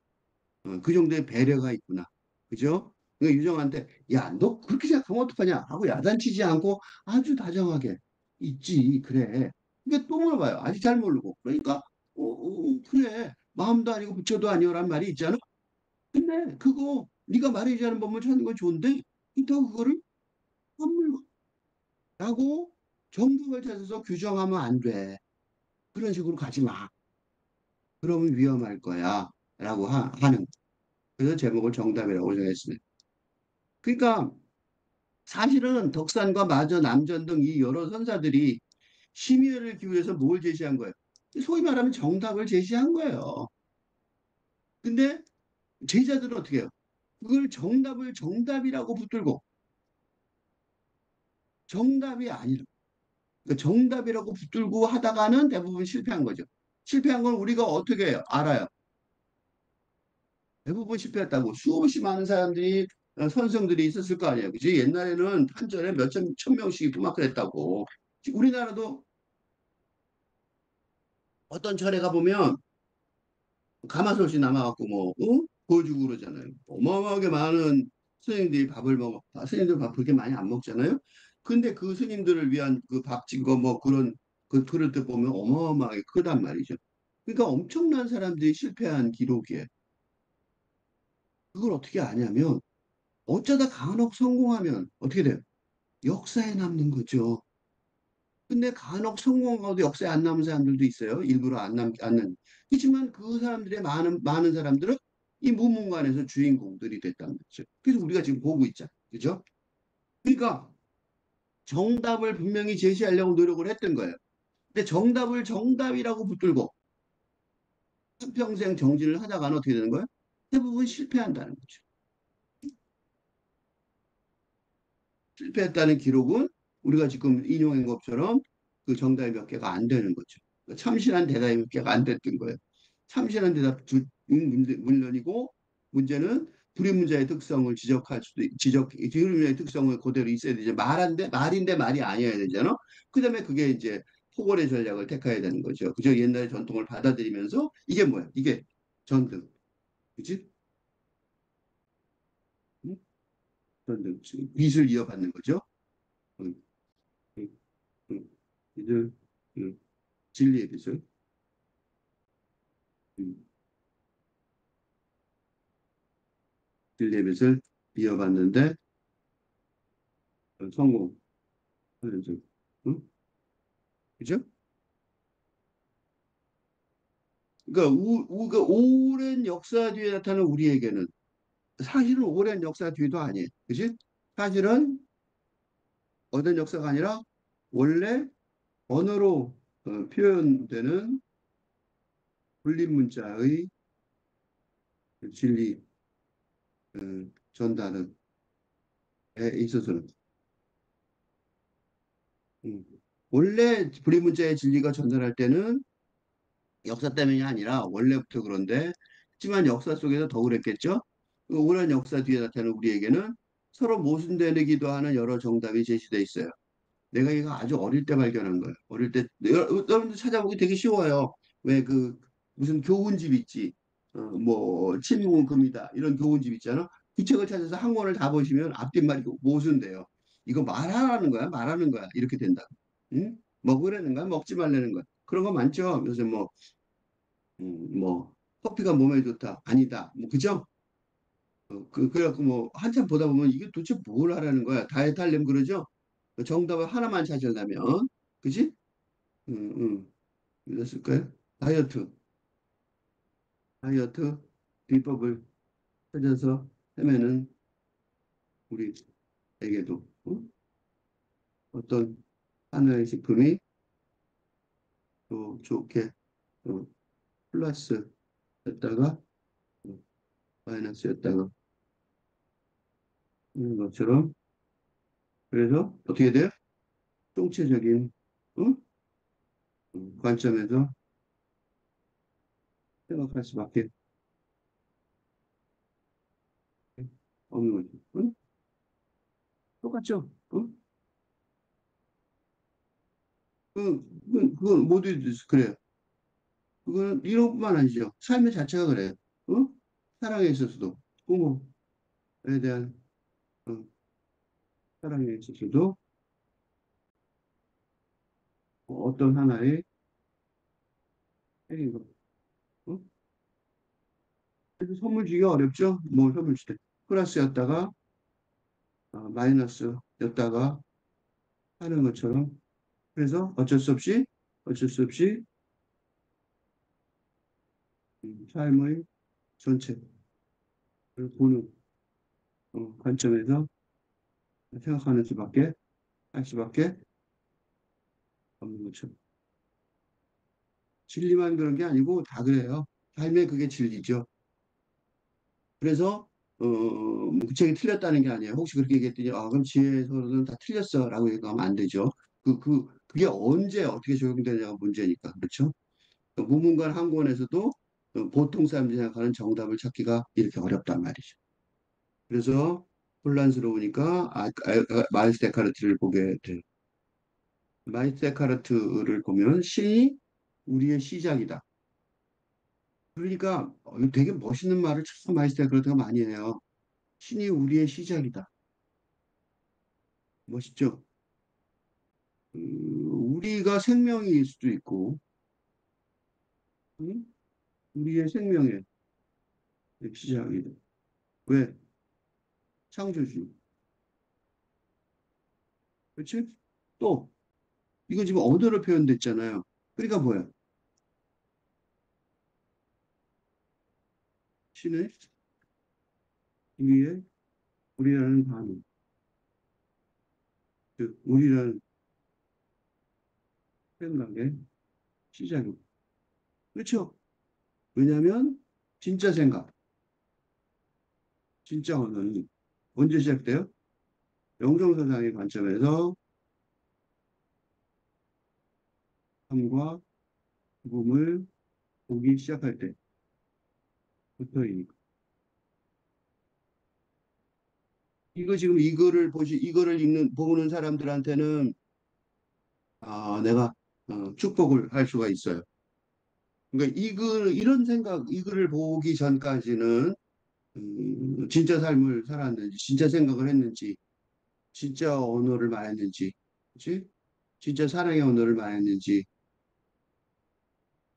그 정도의 배려가 있구나. 그죠? 그러니까 유정한테 야, 너 그렇게 생각하면 어떡하냐 하고 야단치지 않고 아주 다정하게 있지. 그래. 근데 또 물어봐요. 아직 잘 모르고. 그러니까 그래. 마음도 아니고 부처도 아니오란 말이 있잖아. 근데 그거 네가 말해주지 않은 법을 찾는 건 좋은데 또 그거를 선물라고 정답을 찾아서 규정하면 안 돼. 그런 식으로 가지 마. 그러면 위험할 거야. 라고 하는. 그래서 제목을 정답이라고 정했습니다. 그러니까 사실은 덕산과 마저, 남전 등 이 여러 선사들이 심의를 기울여서 뭘 제시한 거예요? 소위 말하면 정답을 제시한 거예요. 근데 제자들은 어떻게 해요? 그걸 정답을 정답이라고 붙들고 정답이 아니라 그러니까 정답이라고 붙들고 하다가는 대부분 실패한 거죠. 실패한 건 우리가 어떻게 해요? 알아요. 대부분 실패했다고 수없이 많은 사람들이 선성들이 있었을 거 아니에요. 그지? 옛날에는 한전에 천 명씩 토막했다고. 우리나라도 어떤 절에 가보면 가마솥이 남아갖고 뭐 보여주고 그러잖아요. 어마어마하게 많은 스님들이 밥을 먹어. 스님들 밥 그렇게 많이 안 먹잖아요. 근데 그 스님들을 위한 그 밥진 거 뭐 그런 그 그릇들 보면 어마어마하게 크단 말이죠. 그러니까 엄청난 사람들이 실패한 기록이에요. 그걸 어떻게 아냐면 어쩌다 간혹 성공하면 어떻게 돼요? 역사에 남는 거죠. 근데 간혹 성공하고도 역사에 안 남은 사람들도 있어요. 일부러 안 남. 그렇지만 그 사람들의 많은 사람들은 이 무문관에서 주인공들이 됐다는 거죠. 그래서 우리가 지금 보고 있잖아요. 그죠? 그러니까 정답을 분명히 제시하려고 노력을 했던 거예요. 근데 정답을 정답이라고 붙들고 한평생 정진을 하다가는 어떻게 되는 거예요? 대부분 실패한다는 거죠. 실패했다는 기록은 우리가 지금 인용한 것처럼 그 정답이 몇 개가 안 되는 거죠. 그러니까 참신한 대답이 몇 개가 안 됐던 거예요. 참신한 대답 물론이고 문제는 불임문자의 특성을 지적할 수도 불임문자의 특성을 그대로 있어야 되죠. 말인데 말이 아니어야 되잖아. 그다음에 그게 이제 포괄의 전략을 택해야 되는 거죠. 그저 옛날의 전통을 받아들이면서 이게 뭐야? 이게 전등, 그지? 응? 전등, 빚을 이어받는 거죠. 응, 응, 응. 빚을 응. 진리의 빚을 응. 진리의 빚을 이어받는데 성공하는 중. 응? 그죠? 그러니까 그 오랜 역사 뒤에 나타나는 우리에게는 사실은 오랜 역사 뒤도 아니에요. 그지? 사실은 오랜 역사가 아니라 원래 언어로 표현되는 불립문자의 진리 어, 전달에 있어서는 음, 원래 불립문자의 진리가 전달할 때는 역사 때문이 아니라 원래부터 그런데 하지만 역사 속에서 더 그랬겠죠. 그 오랜 역사 뒤에 나타나는 우리에게는 서로 모순되기도 하는 여러 정답이 제시돼 있어요. 내가 이거 아주 어릴 때 발견한 거예요. 어릴 때 여러분들 찾아보기 되게 쉬워요. 왜 그 무슨 교훈집 있지? 뭐 칠공은 금이다 이런 교훈집 있잖아. 그 책을 찾아서 한 권을 다 보시면 앞뒷말이 모순돼요. 이거 말하라는 거야, 말하는 거야 이렇게 된다. 응? 먹으라는 거야, 먹지 말라는 거야. 그런 거 많죠. 요새 뭐 커피가 몸에 좋다 아니다 뭐 그죠? 그래갖고 뭐 한참 보다 보면 이게 도대체 뭘 하라는 거야 다이어트 하려면 그러죠? 정답을 하나만 찾으려면 그지? 응, 이랬을까요? 다이어트 비법을 찾아서 하면은 우리에게도 어떤 하나의 식품이 또 좋게 어, 플러스였다가 어, 마이너스였다가 이런 것처럼 그래서 어떻게 돼요? 총체적인 응? 관점에서 생각할 수밖에 없는 거죠. 응? 똑같죠? 응? 그건 모두 그래요. 그거는 이론뿐만 아니죠. 삶의 자체가 그래요. 응? 사랑에 있어서도 부모에 대한 어, 사랑에 있어서도 어떤 하나의 핵인 거. 응? 그래서 선물 주기가 어렵죠? 뭐 선물 줄 때. 플러스였다가 마이너스였다가 하는 것처럼. 그래서 어쩔 수 없이 삶의 전체를 보는 관점에서 생각하는 수밖에 할 수밖에 없는 거죠. 진리만 그런 게 아니고 다 그래요. 삶의 그게 진리죠. 그래서 그 책이 틀렸다는 게 아니에요. 혹시 그렇게 얘기했더니 그럼 지혜서는 다 틀렸어라고 얘기하면 안 되죠. 그게 언제 어떻게 적용되냐가 문제니까 그렇죠. 무문관 한 권에서도 보통 사람들이 생각하는 정답을 찾기가 이렇게 어렵단 말이죠. 그래서 혼란스러우니까 마이스 데카르트를 보게 돼요. 마이스 데카르트를 보면 신이 우리의 시작이다. 그러니까 이거 되게 멋있는 말을 참 마이스 데카르트가 많이 해요. 신이 우리의 시작이다. 멋있죠? 우리가 생명일 수도 있고, 음? 우리의 생명의 시작이다. 왜? 창조주. 그렇지? 또 이거 지금 언어로 표현됐잖아요. 그러니까 뭐야? 신의 우리의 우리라는 단어, 즉 우리라는 생각의 시작입니다. 그렇죠? 왜냐하면 진짜 생각, 진짜 언어는 언제 시작돼요? 영성사상의 관점에서 삶과 죽음을 보기 시작할 때부터이니까. 이거 지금 이거를 보는 사람들한테는 내가 축복을 할 수가 있어요. 그러니까 이런 생각, 이 글을 보기 전까지는 진짜 삶을 살았는지, 진짜 생각을 했는지, 진짜 언어를 말했는지, 그치? 진짜 사랑의 언어를 말했는지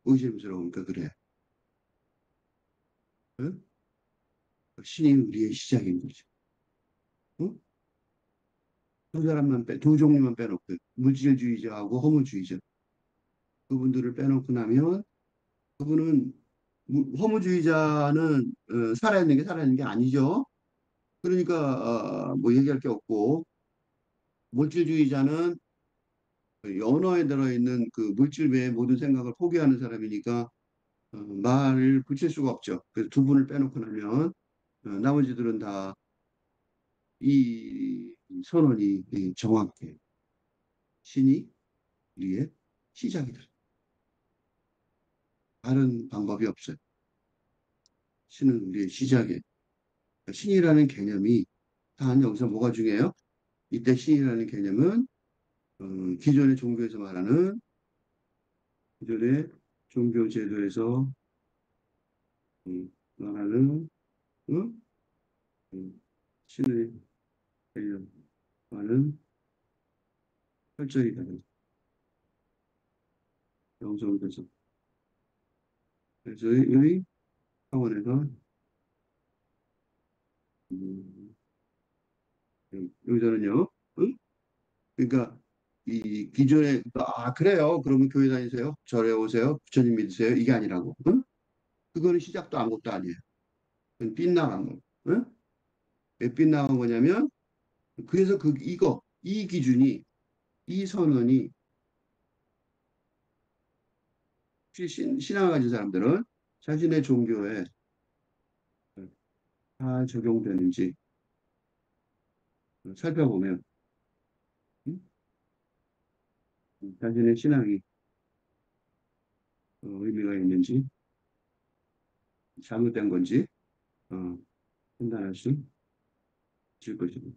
의심스러우니까 그래. 응? 신이 우리의 시작인 거죠. 응? 두 종류만 빼놓고 물질주의자하고 허무주의자 그분들을 빼놓고 나면 그분은 허무주의자는 살아있는 게 아니죠. 그러니까 뭐 얘기할 게 없고 물질주의자는 그 언어에 들어있는 그 물질 외의 모든 생각을 포기하는 사람이니까 말을 붙일 수가 없죠. 그래서 두 분을 빼놓고 나면 나머지들은 다 이 선언이 정확해. 신이 우리의 시작이다. 다른 방법이 없어요. 신은 우리의 시작에 신이라는 개념이 단 여기서 뭐가 중요해요? 이때 신이라는 개념은 어, 기존의 종교에서 말하는 기존의 종교 제도에서 말하는 응? 신의 개념과는 철저히 다른 영성에서 그래서 의 차원에서 음, 여기서는요. 응? 그러니까 이 기존에 그래요. 그러면 교회 다니세요. 절에 오세요. 부처님 믿으세요. 이게 아니라고. 응? 그거는 시작도 아무것도 아니에요. 그건 빗나간 거. 응? 왜 빗나간 거냐면 그래서 이 기준이 이 선언이 혹시 신앙을 가진 사람들은 자신의 종교에 다 적용되는지 살펴보면 자신의 신앙이 의미가 있는지, 잘못된 건지 어, 판단할 수 있을 것이고.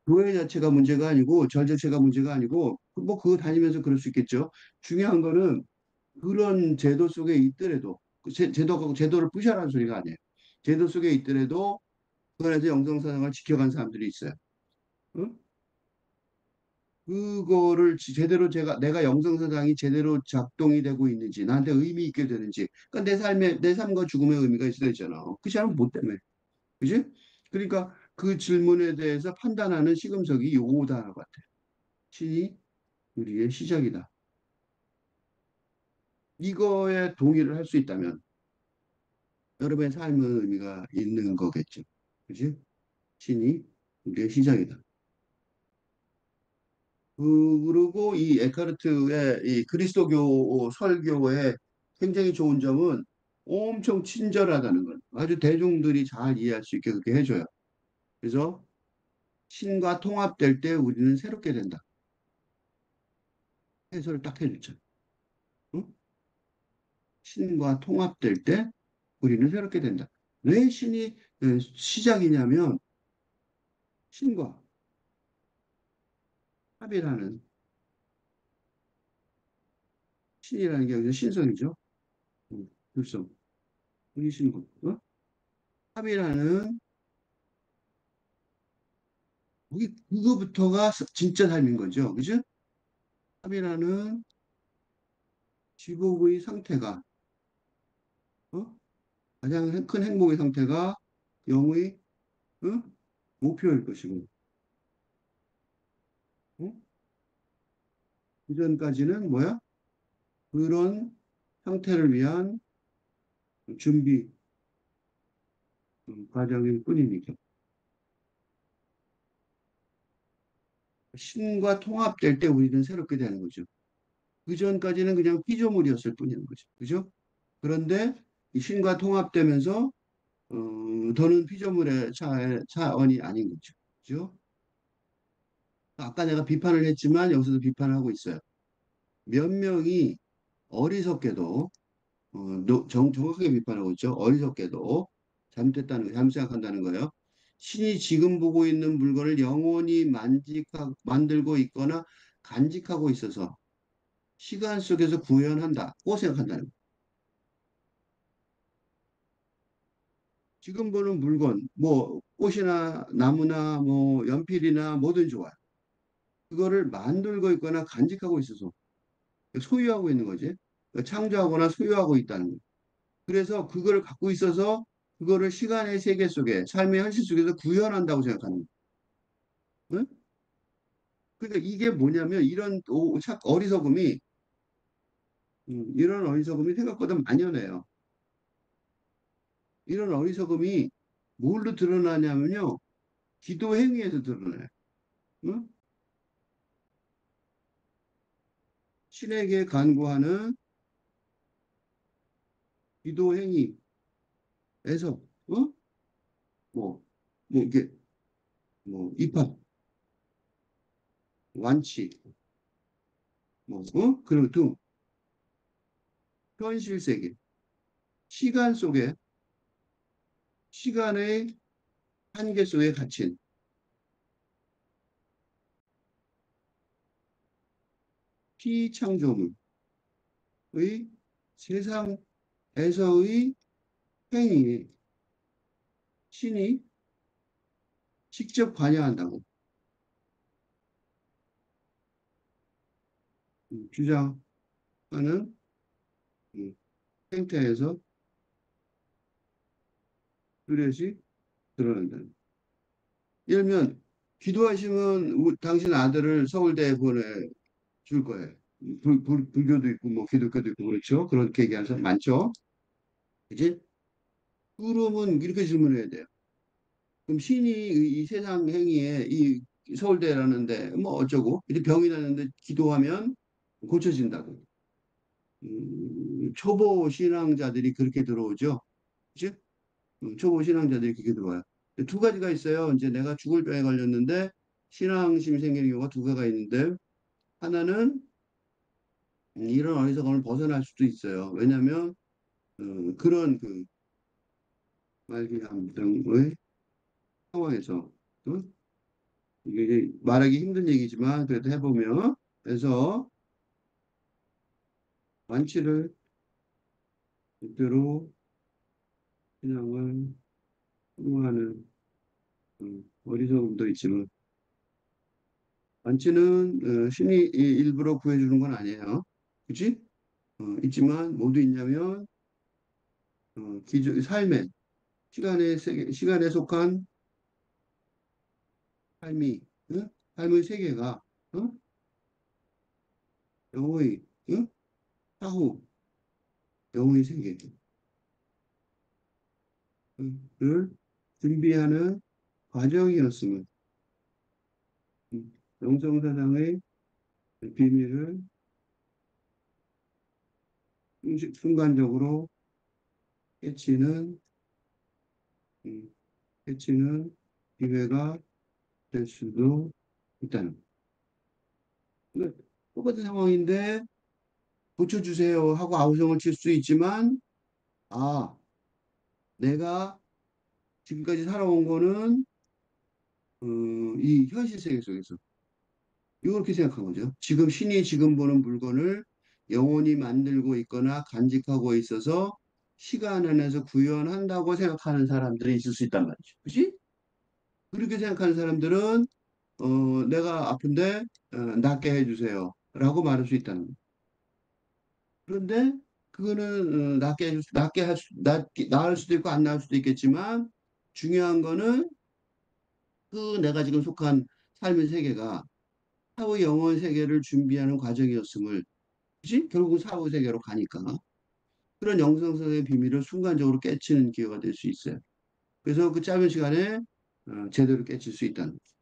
교회 자체가 문제가 아니고 절 자체가 문제가 아니고 뭐 그거 다니면서 그럴 수 있겠죠. 중요한 거는 그런 제도 속에 있더라도 제도를 부셔라는 소리가 아니에요. 제도 속에 있더라도 그 안에서 영성사상을 지켜간 사람들이 있어요. 응? 그거를 제대로 내가 영성사상이 제대로 작동이 되고 있는지 나한테 의미 있게 되는지 그러니까 내 삶과 죽음의 의미가 있어야 되잖아. 그렇지 않으면 못 때문에 그지? 그러니까 그 질문에 대해서 판단하는 시금석이 요거 단어 같아. 신이 우리의 시작이다. 이거에 동의를 할 수 있다면 여러분의 삶은 의미가 있는 거겠죠. 그지? 신이 우리의 시작이다. 그리고 이 에카르트의 이 그리스도교 설교의 굉장히 좋은 점은 엄청 친절하다는 걸 아주 대중들이 잘 이해할 수 있게 그렇게 해줘요. 그래서 신과 통합될 때 우리는 새롭게 된다. 해설을 딱 해줬죠. 응? 신과 통합될 때 우리는 새롭게 된다. 왜 신이 시작이냐면 신과 합이라는 신이라는 게 여기서 신성이죠. 불성, 우리 신과 합이라는 그거부터가 진짜 삶인 거죠. 그죠? 합이라는 지복의 상태가 어? 가장 큰 행복의 상태가 영의 어? 목표일 것이고 어? 그전까지는 뭐야? 그런 상태를 위한 준비 과정일 뿐이니까 신과 통합될 때 우리는 새롭게 되는 거죠. 그전까지는 그냥 피조물이었을 뿐인 거죠. 그죠? 그런데 이 신과 통합되면서 더는 피조물의 차원이 아닌 거죠. 그죠? 아까 내가 비판을 했지만 여기서도 비판을 하고 있어요. 몇 명이 어리석게도 정확하게 비판하고 있죠. 어리석게도 잘못했다는 거, 잘못 생각한다는 거예요. 신이 지금 보고 있는 물건을 영원히 만들고 있거나 간직하고 있어서 시간 속에서 구현한다고 생각한다는 거예요. 지금 보는 물건, 뭐 꽃이나 나무나 뭐 연필이나 뭐든 좋아요. 그거를 만들고 있거나 간직하고 있어서 소유하고 있는 거지. 창조하거나 소유하고 있다는 거예요. 그래서 그거를 갖고 있어서 그거를 시간의 세계 속에 삶의 현실 속에서 구현한다고 생각하는 거예요. 응? 그러니까 이게 뭐냐면 어리석음이 이런 어리석음이 생각보다 만연해요. 이런 어리석음이 뭘로 드러나냐면요. 기도 행위에서 드러나요. 응? 신에게 간구하는 기도 행위에서 어? 뭐, 이게 뭐 입학, 완치, 그런 등 현실 세계, 시간 속에 시간의 한계 속에 갇힌 피창조물의 세상에서의 행위에 신이 직접 관여한다고 주장하는 음, 생태에서 뚜렷이 드러난다. 예를 들면 기도하시면 당신 아들을 서울대에 보내줄 거예요. 불교도 있고 뭐 기독교도 있고 그렇죠. 그렇게 얘기하는 사람 많죠. 그지? 그러면 이렇게 질문해야 돼요. 그럼 신이 이 세상 행위에 이 서울대라는데 뭐 어쩌고 이제 병이 나는데 기도하면 고쳐진다고. 초보 신앙자들이 그렇게 들어오죠. 그치? 초보 신앙자들이 그렇게 들어와요. 두 가지가 있어요. 이제 내가 죽을 병에 걸렸는데 신앙심이 생기는 경우가 두 개가 있는데 하나는 이런 어리석음을 벗어날 수도 있어요. 왜냐하면 그런 그 말기암 등의 상황에서 어? 이게 말하기 힘든 얘기지만 그래도 해보면 그래서 완치를 그대로 신앙을 소모하는 어리석음도 있지만 완치는 신이 일부러 구해주는 건 아니에요. 그치? 있지만 모두 있냐면 기존 삶의 시간의 세계, 시간에 속한 삶이 삶의 세계가 어? 영혼의 사후 영혼의 세계를 준비하는 과정이었음을 영성사상의 비밀을 순간적으로 깨치는 음, 깨치는 기회가 될 수도 있다는 그러니까 똑같은 상황인데 고쳐주세요 하고 아우성을 칠 수 있지만 아 내가 지금까지 살아온 거는 이 현실 세계 속에서 이렇게 생각한 거죠. 지금 신이 지금 보는 물건을 영원히 만들고 있거나 간직하고 있어서 시간 안에서 구현한다고 생각하는 사람들이 있을 수 있단 말이죠. 그지? 그렇게 생각하는 사람들은 내가 아픈데 낫게 해주세요. 라고 말할 수 있다는 거예요. 그런데 그거는 낫게 나을 수도 있고 안 나을 수도 있겠지만 중요한 거는 그 내가 지금 속한 삶의 세계가 사후 영혼 세계를 준비하는 과정이었음을 그치? 결국 사후 세계로 가니까 그런 영성서의 비밀을 순간적으로 깨치는 기회가 될 수 있어요. 그래서 그 짧은 시간에 제대로 깨칠 수 있다는 거죠.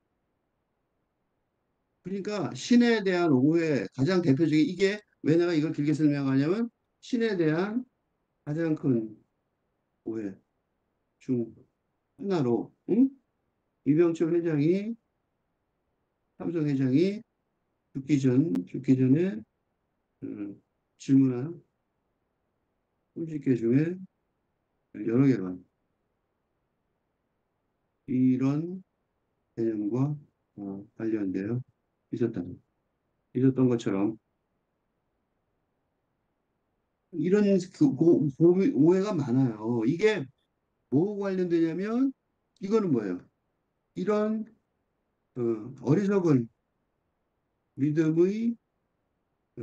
그러니까 신에 대한 오해 가장 대표적인 이게 왜 내가 이걸 길게 설명하냐면 신에 대한 가장 큰 오해 중 하나로 응? 이병철 회장이 삼성 회장이 죽기 전에 음, 질문한 30개 중에 여러 개가 이런 개념과 관련되어 있었던 것처럼 이런 오해가 많아요. 이게 뭐 관련되냐면 이거는 뭐예요? 이런 어리석은 믿음의 어,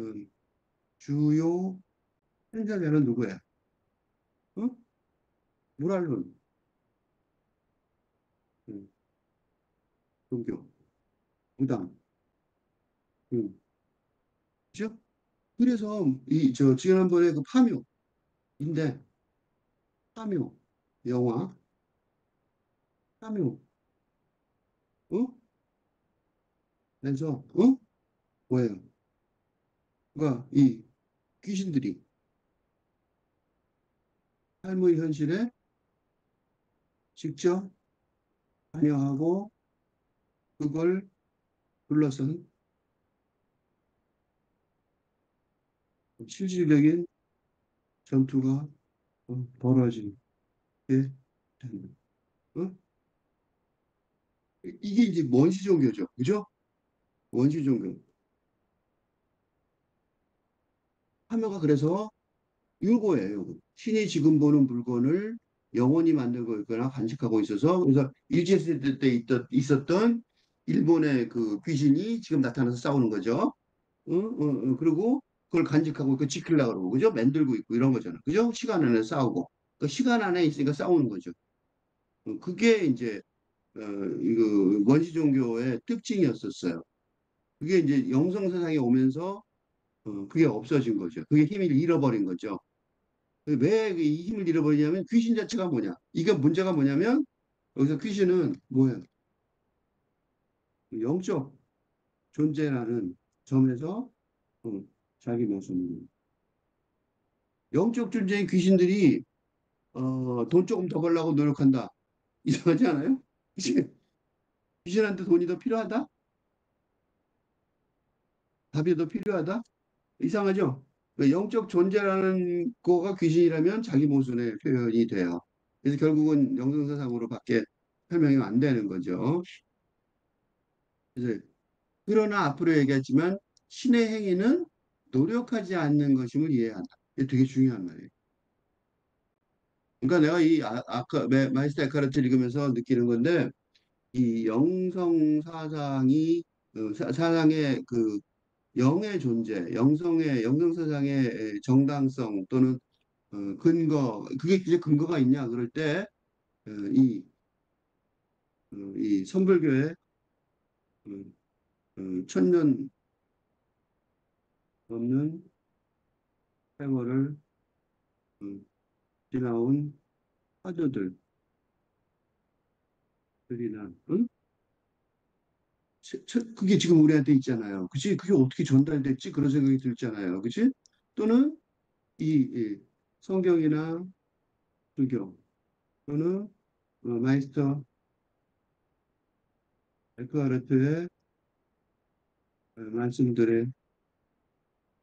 주요 현자자는 누구야? 어? 모랄론, 음, 종교, 무당, 음, 그죠? 그래서 지난번에 그 파묘인데 파묘 영화 파묘 어? 그래서 뭐예요? 그러니까 이 귀신들이 삶의 현실에 직접 관여하고 그걸 둘러싼 실질적인 전투가 벌어지게 된다. 어? 이게 이제 원시 종교죠. 그죠? 원시 종교. 하며가 그래서 요거예요. 요거. 신이 지금 보는 물건을 영원히 만들고 있거나 간직하고 있어서 그래서 일제시대 때 있었던 일본의 그 귀신이 지금 나타나서 싸우는 거죠. 그리고 그걸 간직하고 그 지키려고 그러고 그죠? 만들고 있고 이런 거잖아. 그죠? 시간 안에 싸우고 그 시간 안에 있으니까 싸우는 거죠. 그게 이제 이거 원시 종교의 특징이었었어요. 그게 이제 영성 세상에 오면서 그게 없어진 거죠. 그게 힘을 잃어버린 거죠. 왜 이 힘을 잃어버리냐면 귀신 자체가 뭐냐? 이게 문제가 뭐냐면 여기서 귀신은 뭐예요? 영적 존재라는 점에서 어, 자기 모습을 영적 존재인 귀신들이 돈 조금 더 벌려고 노력한다. 이상하지 않아요? 귀신한테 돈이 더 필요하다? 답이 더 필요하다? 이상하죠? 그 영적 존재라는 거가 귀신이라면 자기 모순의 표현이 돼요. 그래서 결국은 영성사상으로밖에 설명이 안 되는 거죠. 그래서 그러나 앞으로 얘기했지만 신의 행위는 노력하지 않는 것임을 이해한다. 이게 되게 중요한 말이에요. 그러니까 내가 아까 마이스터 에카르트 읽으면서 느끼는 건데 이 영성 사상이 사상의 그 영의 존재, 영성 사상의 정당성 또는 근거, 그게 이제 근거가 있냐 그럴 때 이 이 선불교의 천년 넘는 세월을 음, 지나온 화두들이나 응? 그게 지금 우리한테 있잖아요. 그치? 그게 어떻게 전달됐지? 그런 생각이 들잖아요. 그치? 또는 이 성경이나 불교 또는 마이스터 에크하르트의 말씀들을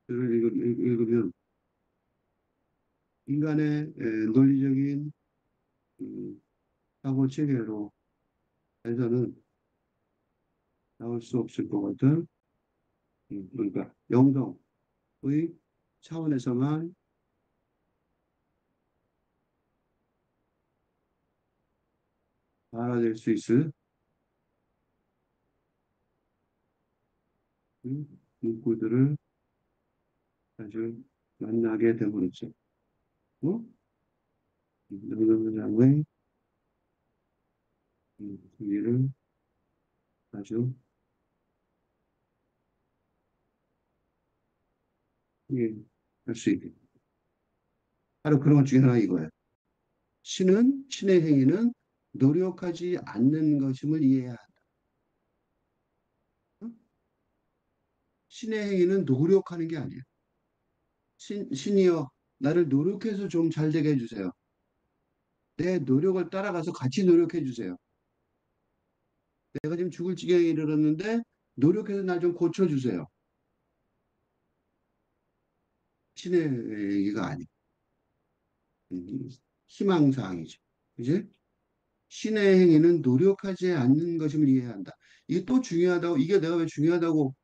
읽으면 인간의 논리적인 음, 사고 체계로 해서는 나올 수 없을 것 같은 그러니까 영성의 차원에서만 발화될 수 있을 문구들을 자주 만나게 되므로써 어? 능동장의 의미를 아주 이해할 수 있게. 바로 그런 것 중에 하나 이거예요. 신의 행위는 노력하지 않는 것임을 이해해야 한다. 어? 신의 행위는 노력하는 게 아니에요. 신이여, 나를 노력해서 좀 잘 되게 해주세요. 내 노력을 따라가서 같이 노력해 주세요. 내가 지금 죽을 지경에 이르렀는데 노력해서 날 좀 고쳐주세요. 신의 얘기가 아니고 희망사항이죠. 그지? 신의 행위는 노력하지 않는 것임을 이해해야 한다. 이게 또 중요하다고, 이게 내가 왜 중요하다고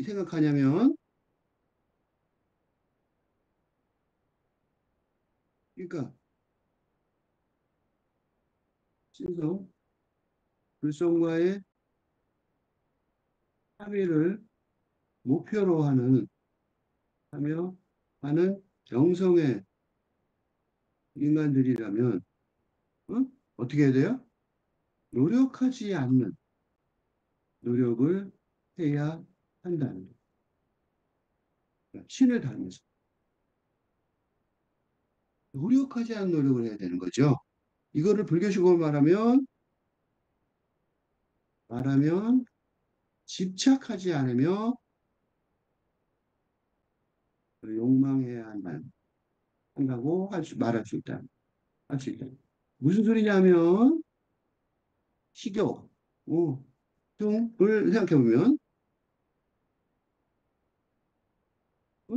생각하냐면, 그러니까 신성, 불성과의 합의를 목표로 하며 하는 영성의 인간들이라면, 어? 어떻게 해야 돼요? 노력하지 않는 노력을 해야 한다는 거예요. 그러니까 신을 닮아서 노력하지 않는 노력을 해야 되는 거죠. 이거를 불교식으로 말하면 집착하지 않으며 욕망해야 한다고 말할 수 있다. 할 수 있다. 무슨 소리냐면 식욕 등을 생각해 보면 어?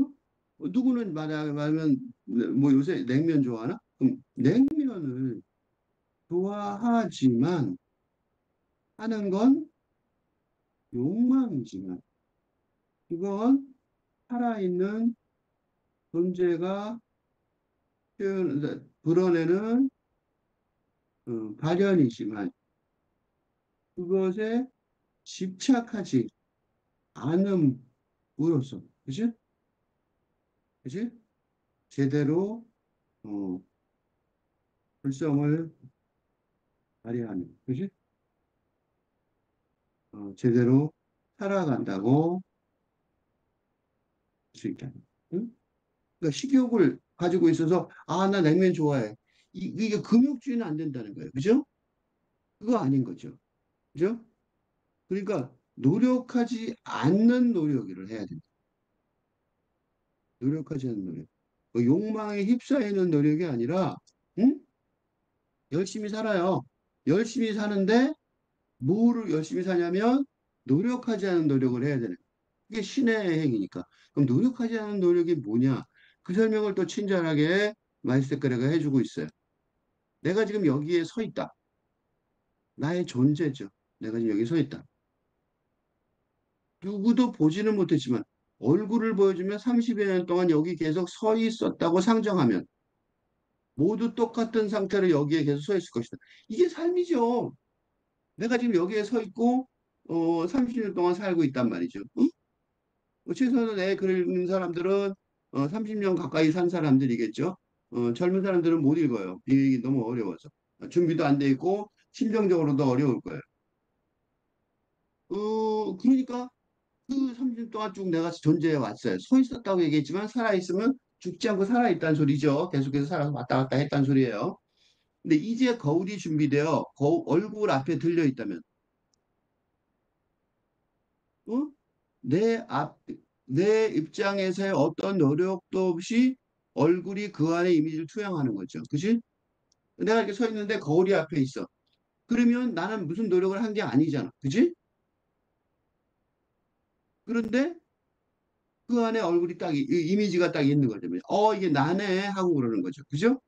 누구는 말하면 뭐 요새 냉면 좋아하나? 그럼 냉면을 좋아하지만 하는 건 욕망이지만 그건 살아있는 존재가 불어내는 발현이지만 그것에 집착하지 않음으로써 그지? 그지? 제대로 어, 불성을 발휘하는 그지? 제대로 살아간다고 할 수 있다. 응? 그러니까 식욕을 가지고 있어서 아, 나 냉면 좋아해. 이게 금욕주의는 안 된다는 거예요. 그죠? 그거 아닌 거죠. 그죠? 그러니까 노력하지 않는 노력을 해야 된다. 노력하지 않는 노력. 욕망에 휩싸이는 노력이 아니라 응? 열심히 살아요. 열심히 사는데 뭐를 열심히 사냐면 노력하지 않은 노력을 해야 되는 거예요. 그게 신의 행위니까. 그럼 노력하지 않은 노력이 뭐냐? 그 설명을 또 친절하게 마이스테크레가 해주고 있어요. 내가 지금 여기에 서 있다. 나의 존재죠. 내가 지금 여기 서 있다. 누구도 보지는 못했지만 얼굴을 보여주면 30여 년 동안 여기 계속 서 있었다고 상정하면 모두 똑같은 상태로 여기에 계속 서 있을 것이다. 이게 삶이죠. 내가 지금 여기에 서 있고 30년 동안 살고 있단 말이죠. 응? 최소한 내 글을 읽는 사람들은 30년 가까이 산 사람들이겠죠. 젊은 사람들은 못 읽어요. 읽기 너무 어려워서. 준비도 안 돼 있고 심정적으로도 어려울 거예요. 그러니까 그 30년 동안 쭉 내가 존재해 왔어요. 서 있었다고 얘기했지만 살아있으면 죽지 않고 살아있다는 소리죠. 계속해서 살아서 왔다 갔다 했다는 소리예요. 근데 이제 거울이 준비되어 얼굴 앞에 들려 있다면, 어? 내 앞, 내 입장에서의 어떤 노력도 없이 얼굴이 그 안에 이미지를 투영하는 거죠. 그지? 내가 이렇게 서 있는데 거울이 앞에 있어. 그러면 나는 무슨 노력을 한 게 아니잖아. 그지? 그런데 그 안에 얼굴이 딱, 이 이미지가 딱 있는 거죠. 이게 나네 하고 그러는 거죠. 그죠?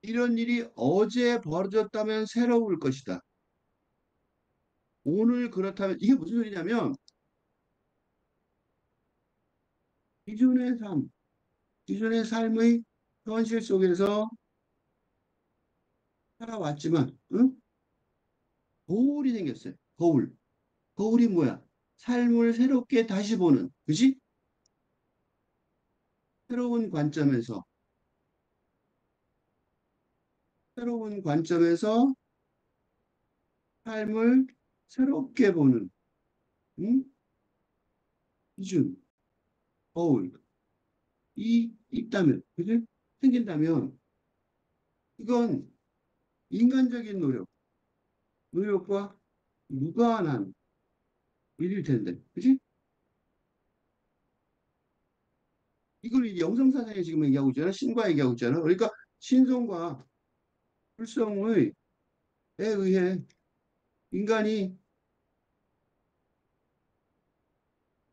이런 일이 어제 벌어졌다면 새로울 것이다. 오늘 그렇다면, 이게 무슨 소리냐면, 기존의 삶, 기존의 삶의 현실 속에서 살아왔지만, 응? 거울이 생겼어요. 거울. 거울이 뭐야? 삶을 새롭게 다시 보는, 그지? 새로운 관점에서, 새로운 관점에서 삶을 새롭게 보는, 응? 기준, 거울. 있다면, 그지? 생긴다면, 이건 인간적인 노력과 무관한 일일 텐데, 그지? 이걸 이제 영성사상에 지금 얘기하고 있잖아. 신과 얘기하고 있잖아. 그러니까 신성과 불성의 의해 인간이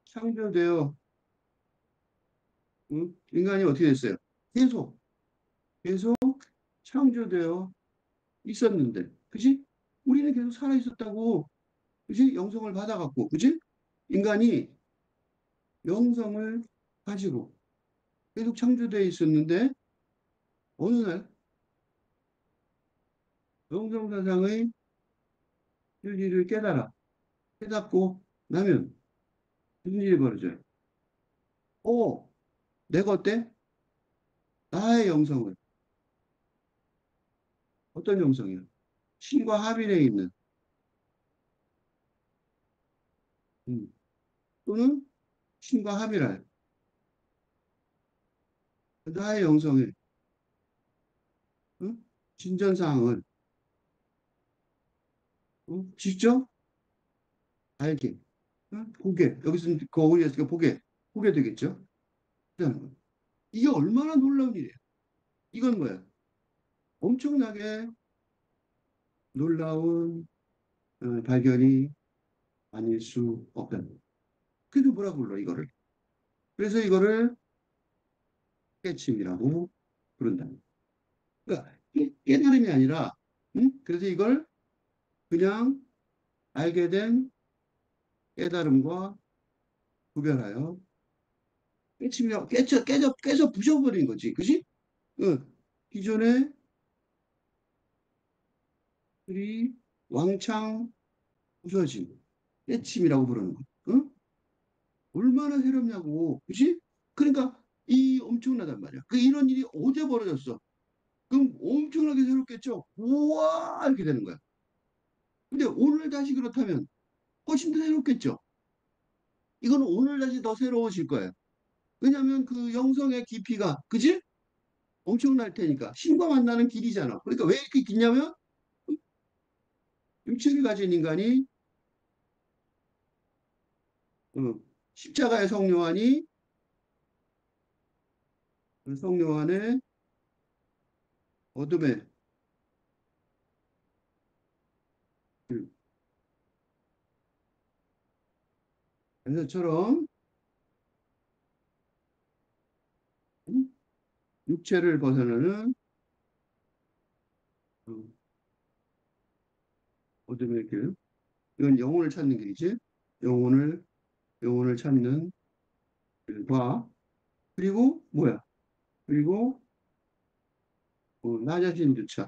창조되어, 응? 인간이 어떻게 됐어요? 계속, 계속 창조되어 있었는데, 그지? 우리는 계속 살아 있었다고, 그지? 영성을 받아갖고, 그지? 인간이 영성을 가지고 계속 창조되어 있었는데, 어느 날 영성사상의 진리를 깨닫고 나면 무슨 일이 벌어져요? 어, 내가 어때? 나의 영성을, 어떤 영성이야? 신과 합일해 있는, 음, 또는 신과 합일할 나의 영성의 응? 진전사항을 직접 알게, 응? 보게, 여기서 거울이었으니까 보게 되겠죠? 그다는 거예요. 이게 얼마나 놀라운 일이에요. 이건 뭐야? 엄청나게 놀라운 발견이 아닐 수 없다는 거예요. 그래서 뭐라 불러, 이거를? 그래서 이거를 깨침이라고 부른다. 그러니까 깨달음이 아니라, 응? 그래서 이걸 그냥 알게 된 깨달음과 구별하여 깨치며 깨져 부셔버린 거지. 그지? 응. 기존의 이 왕창 부서진 깨침이라고 부르는 거. 응? 얼마나 새롭냐고. 그지? 그러니까 이 엄청나단 말이야. 이런 일이 어제 벌어졌어. 그럼 엄청나게 새롭겠죠? 우와! 이렇게 되는 거야. 근데 오늘 다시 그렇다면 훨씬 더 새롭겠죠? 이건 오늘 다시 더 새로워질 거예요. 왜냐하면 그 영성의 깊이가, 그지? 엄청날 테니까. 신과 만나는 길이잖아. 그러니까 왜 이렇게 길냐면 육체를 가진 인간이 어, 십자가의 성요한이 그 성요한의 어둠에 그 그래서처럼 음, 육체를 벗어나는 어, 어둠의 길. 이건 영혼을 찾는 길이지. 영혼을 영혼을 찾는 길과 그리고 뭐야? 그리고 나 자신조차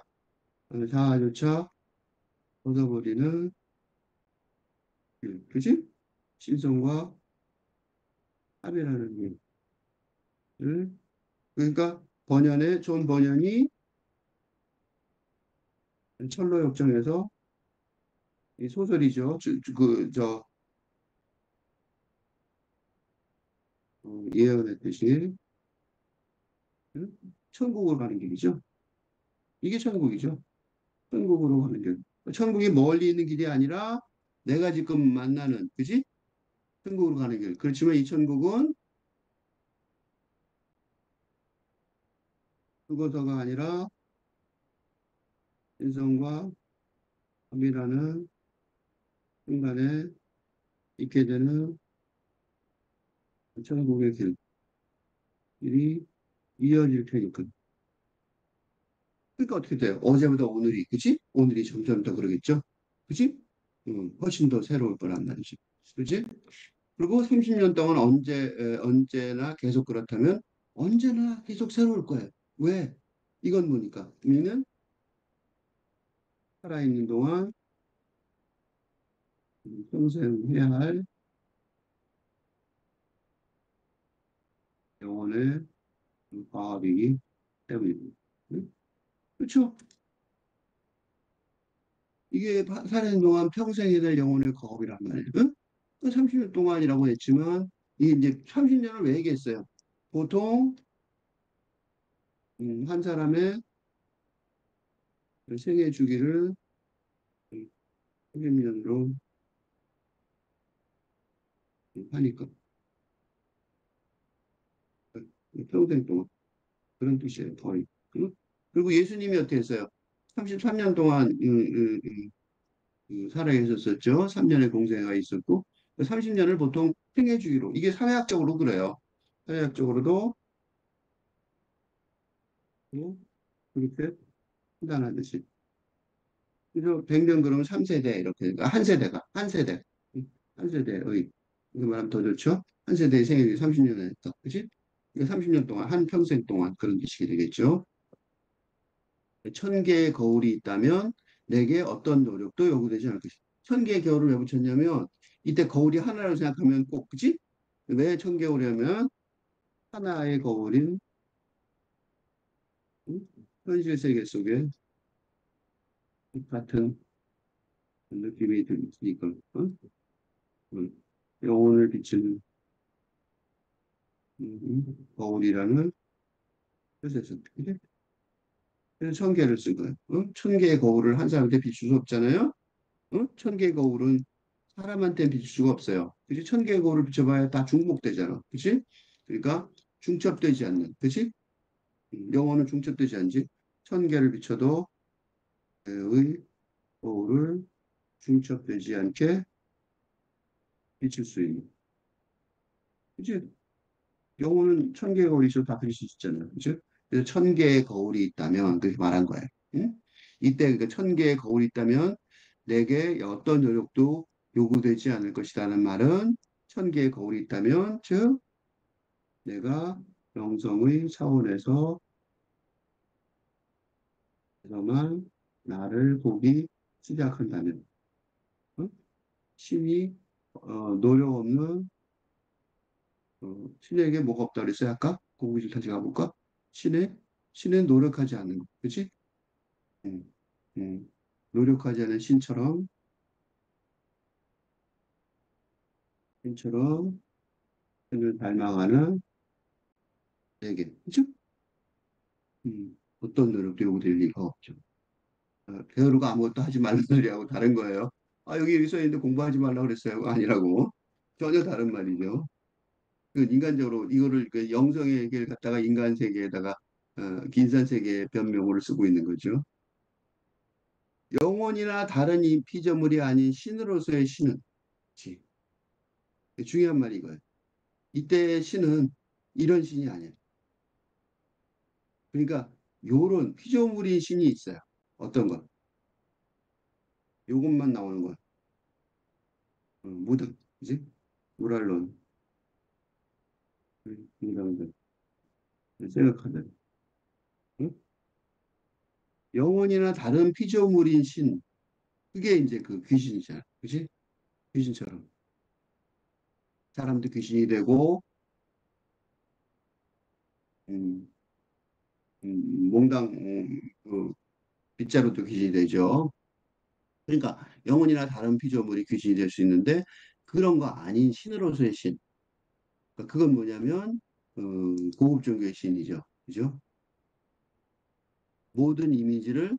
자아조차 벗어버리는 길, 그지? 신성과 합이라는 길을 그러니까 번연의 존 번연이 철로 역정에서 이 소설이죠. 예언했듯이 응? 천국으로 가는 길이죠. 이게 천국이죠. 천국으로 가는 길. 천국이 멀리 있는 길이 아니라 내가 지금 만나는, 그지? 천국으로 가는 길. 그렇지만 이 천국은 그거서가 아니라 인성과 함이라는 순간에 있게 되는 천국의 길이 이어질 테니까. 그러니까 어떻게 돼요? 어제보다 오늘이, 그치? 오늘이 점점 더 그러겠죠? 그치? 훨씬 더 새로울 거란 말이지. 그치? 그리고 30년 동안 언제나 계속 그렇다면 언제나 계속 새로울 거예요. 왜? 이건 뭐니까? 우리는 살아있는 동안 평생 해야 할 영혼의 과학이기 때문입니다. 응? 그렇죠? 이게 살아있는 동안 평생 해야 될 영혼의 과업이란 말이에요. 응? 30년 동안이라고 했지만 이게 이제 30년을 왜 얘기했어요? 보통 한 사람의 생애 주기를 30년으로 하니까 평생 동안 그런 뜻이에요. 거의. 응? 그리고 예수님이 어떻게 했어요? 33년 동안 살아 계셨었죠. 3년의 공생애가 있었고 30년을 보통 생애 주기로 이게 사회학적으로 그래요. 사회학적으로도 그렇게 판단하듯이. 그래서 100년 그러면 3세대 이렇게 그러니까 한 세대 한 세대의 이거 말하면 더 좋죠. 한 세대의 생애가 30년을 했다. 그치? 그러니까 30년 동안 한 평생 동안 그런 뜻이 되겠죠. 천 개의 거울이 있다면 내게 어떤 노력도 요구되지 않을 것이다. 천 개의 거울을 왜 붙였냐면 이때 거울이 하나라고 생각하면 꼭 그치? 왜 천 개울이냐면 하나의 거울인 음, 현실 세계 속에 같은 느낌이 들으니까 음, 영혼을 비추는 거울이라는 뜻에서 그래서 천 개를 쓴 거예요. 천 개의 거울을 한 사람한테 비출 수 없잖아요. 천 개의 거울은 사람한테 비출 수가 없어요. 그치? 천 개의 거울을 비춰봐야 다 중복되잖아. 그치? 그러니까 중첩되지 않는. 그치? 영혼은 중첩되지 않지. 천 개를 비춰도 의 거울을 중첩되지 않게 비출 수 있는. 그치? 영혼은 천 개의 거울이 있어도 다 그릴 수 있잖아요. 그치? 그래서 천 개의 거울이 있다면 그렇게 말한 거예요. 응? 이때 그 천 개의 거울이 있다면 내게 어떤 노력도 요구되지 않을 것이라는 말은 천 개의 거울이 있다면 즉 내가 영성의 차원에서만 나를 보기 시작한다면 응? 신이 노력 없는 신에게 뭐가 없다 그랬어요 아까? 고구실 다시 가볼까? 신의 신은 노력하지 않는 거 그치? 음, 음. 노력하지 않은 신처럼 신을 닮아가는 내게 그죠? 어떤 노력도 요구될 리가 없죠. 게으르고 아무것도 하지 말라는 소리하고 다른 거예요. 아, 여기 여기 써 있는데 공부하지 말라고 그랬어요. 아니라고. 전혀 다른 말이죠. 그 인간적으로 이거를 그 영성의 얘기를 갖다가 인간 세계에다가 긴산 세계의 변명으로 쓰고 있는 거죠. 영혼이나 다른 이 피조물이 아닌 신으로서의 신은 지. 중요한 말이 이거예요. 이때 신은 이런 신이 아니에요. 그러니까 요런 피조물인 신이 있어요. 어떤 것? 요것만 나오는 거야. 무등, 그지? 모랄론, 인간들, 생각하는. 응? 영혼이나 다른 피조물인 신, 그게 이제 그 귀신이잖아. 그지? 귀신처럼. 사람도 귀신이 되고, 음, 몽당, 그 빗자루도 귀신이 되죠. 그러니까 영혼이나 다른 피조물이 귀신이 될 수 있는데, 그런 거 아닌 신으로서의 신. 그러니까 그건 뭐냐면, 고급 종교의 신이죠. 그죠? 모든 이미지를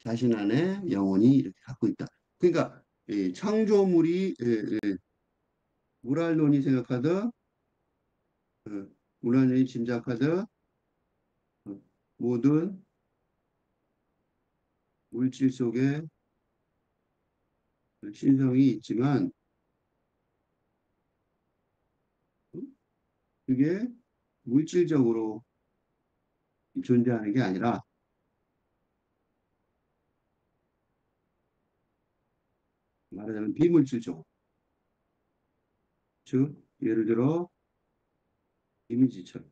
자신 안에 영혼이 이렇게 갖고 있다. 그러니까 이 창조물이 우랄론이 생각하듯 우랄론이 짐작하듯 모든 물질 속에 신성이 있지만 그게 물질적으로 존재하는 게 아니라 말하자면 비물질적으로 즉 예를 들어 이미지처럼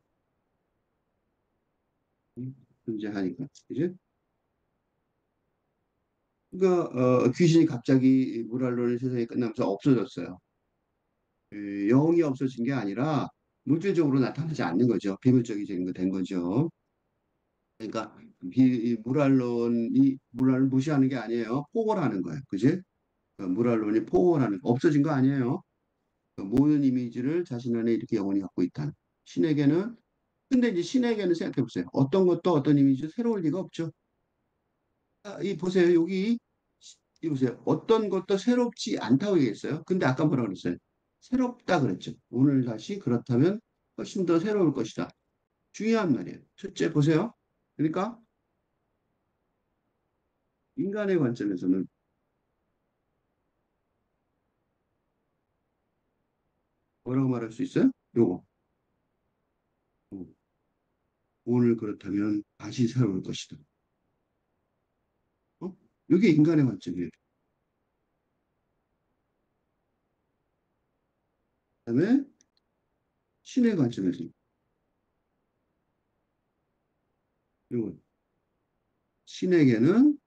존재하니까 그지? 그러니까 귀신이 갑자기 무랄론의 세상이 끝나면서 없어졌어요. 영이 없어진 게 아니라 물질적으로 나타나지 않는 거죠. 비물적이 된 거죠. 그러니까 이 무랄론을 무시하는 게 아니에요. 포괄하는 거예요. 그지? 무랄론이 포괄하는 거. 없어진 거 아니에요. 모든 이미지를 자신 안에 이렇게 영원히 갖고 있다. 신에게는 근데 이제 신에게는 생각해 보세요. 어떤 것도 어떤 이미지도 새로울 리가 없죠. 이 보세요. 이 보세요. 어떤 것도 새롭지 않다고 얘기했어요. 근데 아까 뭐라고 그랬어요? 새롭다 그랬죠. 오늘 다시 그렇다면 훨씬 더 새로울 것이다. 중요한 말이에요. 첫째 보세요. 그러니까 인간의 관점에서는 뭐라고 말할 수 있어요? 요거. 어, 오늘 그렇다면 다시 새로울 것이다. 어? 이게 인간의 관점이에요. 그다음에 신의 관점에서 요거. 신에게는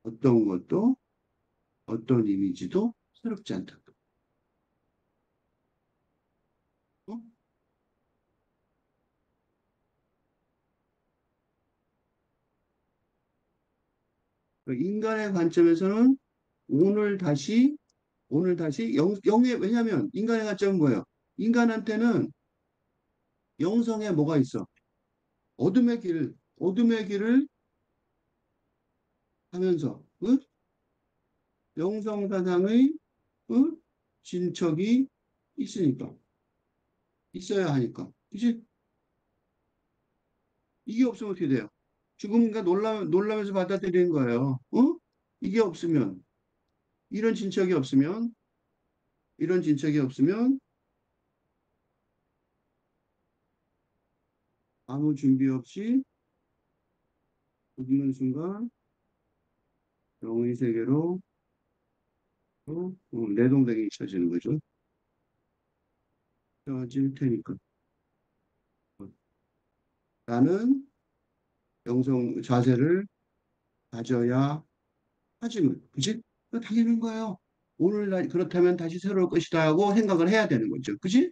어떤 것도 어떤 이미지도 새롭지 않다. 어? 그러니까 인간의 관점에서는 오늘 다시 영의 왜냐하면 인간의 관점은 뭐예요? 인간한테는 영성에 뭐가 있어? 어둠의 길을 하면서 영성사상의 진척이 있으니까 있어야 하니까 이제 이게 없으면 어떻게 돼요? 죽음과 놀라면서 받아들이는 거예요. 이게 없으면 이런 진척이 없으면 이런 진척이 없으면 아무 준비 없이 죽는 순간 영의 세계로 내동댕이 쳐지는 거죠. 쳐질 테니까 나는 영성 자세를 가져야 하지만 그지? 그거 당연한 거예요. 오늘날 그렇다면 다시 새로울 것이다 하고 생각을 해야 되는 거죠. 그지?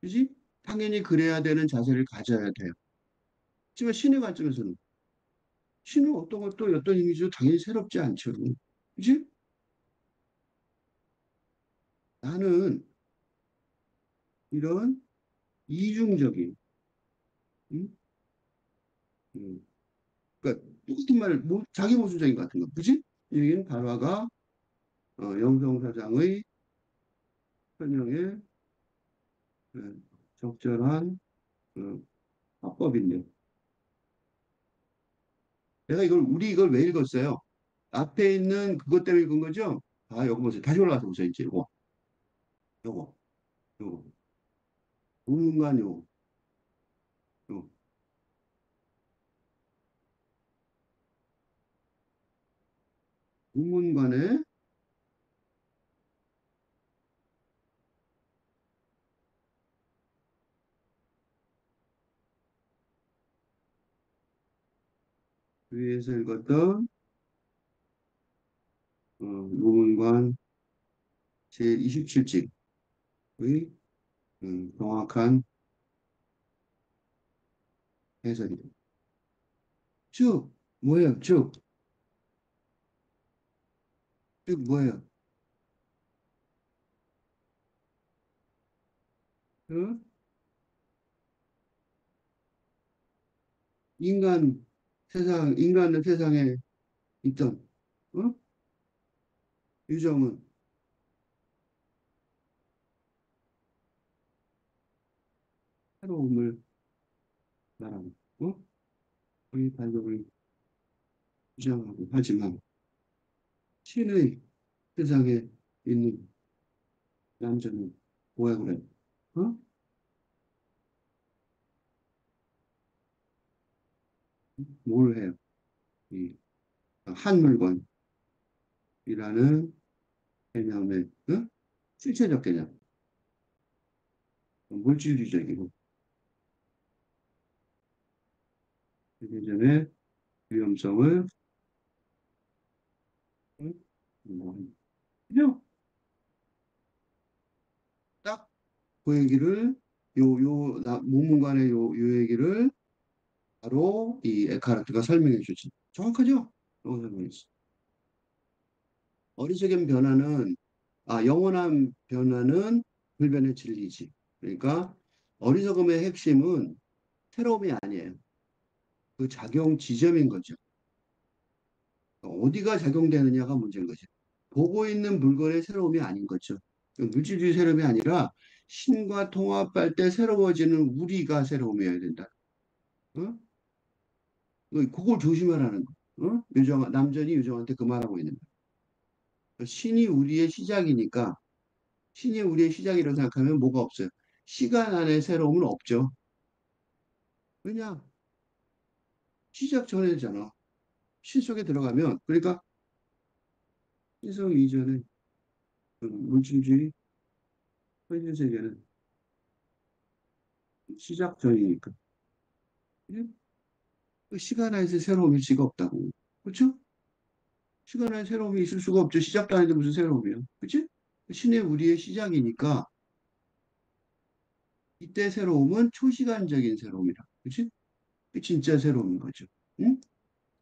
그지? 당연히 그래야 되는 자세를 가져야 돼요. 하지만 신의 관점에서는 신은 어떤 것도 어떤 이미지도 당연히 새롭지 않죠. 그지? 나는 이런 이중적인 음? 음, 그러니까 똑같은 말을 자기 모순적인 것 같은 거. 그지? 여기는 발화가 영성사상의 설명에 적절한 어, 화법인데 우리 이걸 왜 읽었어요? 앞에 있는 그것 때문에 읽은 거죠? 아, 여기 보세요. 다시 올라가서 보세요. 이제 요거. 요, 무문관 요, 요, 무문관에 위에서 읽었던 무문관 제27집의 정확한 해설이다. 쭉 뭐예요? 쭉 뭐예요? 어? 인간은 세상에 있던 어? 유정은 새로움을 말하고 우리 발족을 주장하고 하지만 신의 세상에 있는 남자는 뭐야 그래? 어? 뭘 해요? 이 한물건이라는 개념의 실체적 개념, 물질주의적이고 대개점의 위험성을 뭐, 그냥 딱 그 얘기를 문문관의 요 얘기를 바로 이 에카르트가 설명해 주지. 정확하죠? 설명해 주지. 어리석은 변화는 영원한 변화는 불변의 진리지. 그러니까 어리석음의 핵심은 새로움이 아니에요. 그 작용 지점인 거죠. 어디가 작용되느냐가 문제인 거죠. 보고 있는 물건의 새로움이 아닌 거죠. 그 물질주의 새로움이 아니라 신과 통합할 때 새로워지는 우리가 새로움이어야 된다. 어? 그걸 조심하라는 거. 남전이 유정한테 그 말하고 있는 거예요. 신이 우리의 시작이니까 신이 우리의 시작이라고 생각하면 뭐가 없어요. 시간 안에 새로움은 없죠. 왜냐? 시작 전에잖아. 신 속에 들어가면 그러니까 신성 이전에 물질주의 현실 세계는 시작 전이니까 그 시간 안에서 새로움일 수가 없다고. 그렇죠? 시간 안에 새로움이 있을 수가 없죠. 시작도 아닌데 무슨 새로움이에요. 그렇지? 신의 우리의 시작이니까 이때 새로움은 초시간적인 새로움이라. 그렇지? 그게 진짜 새로움인 거죠. 응?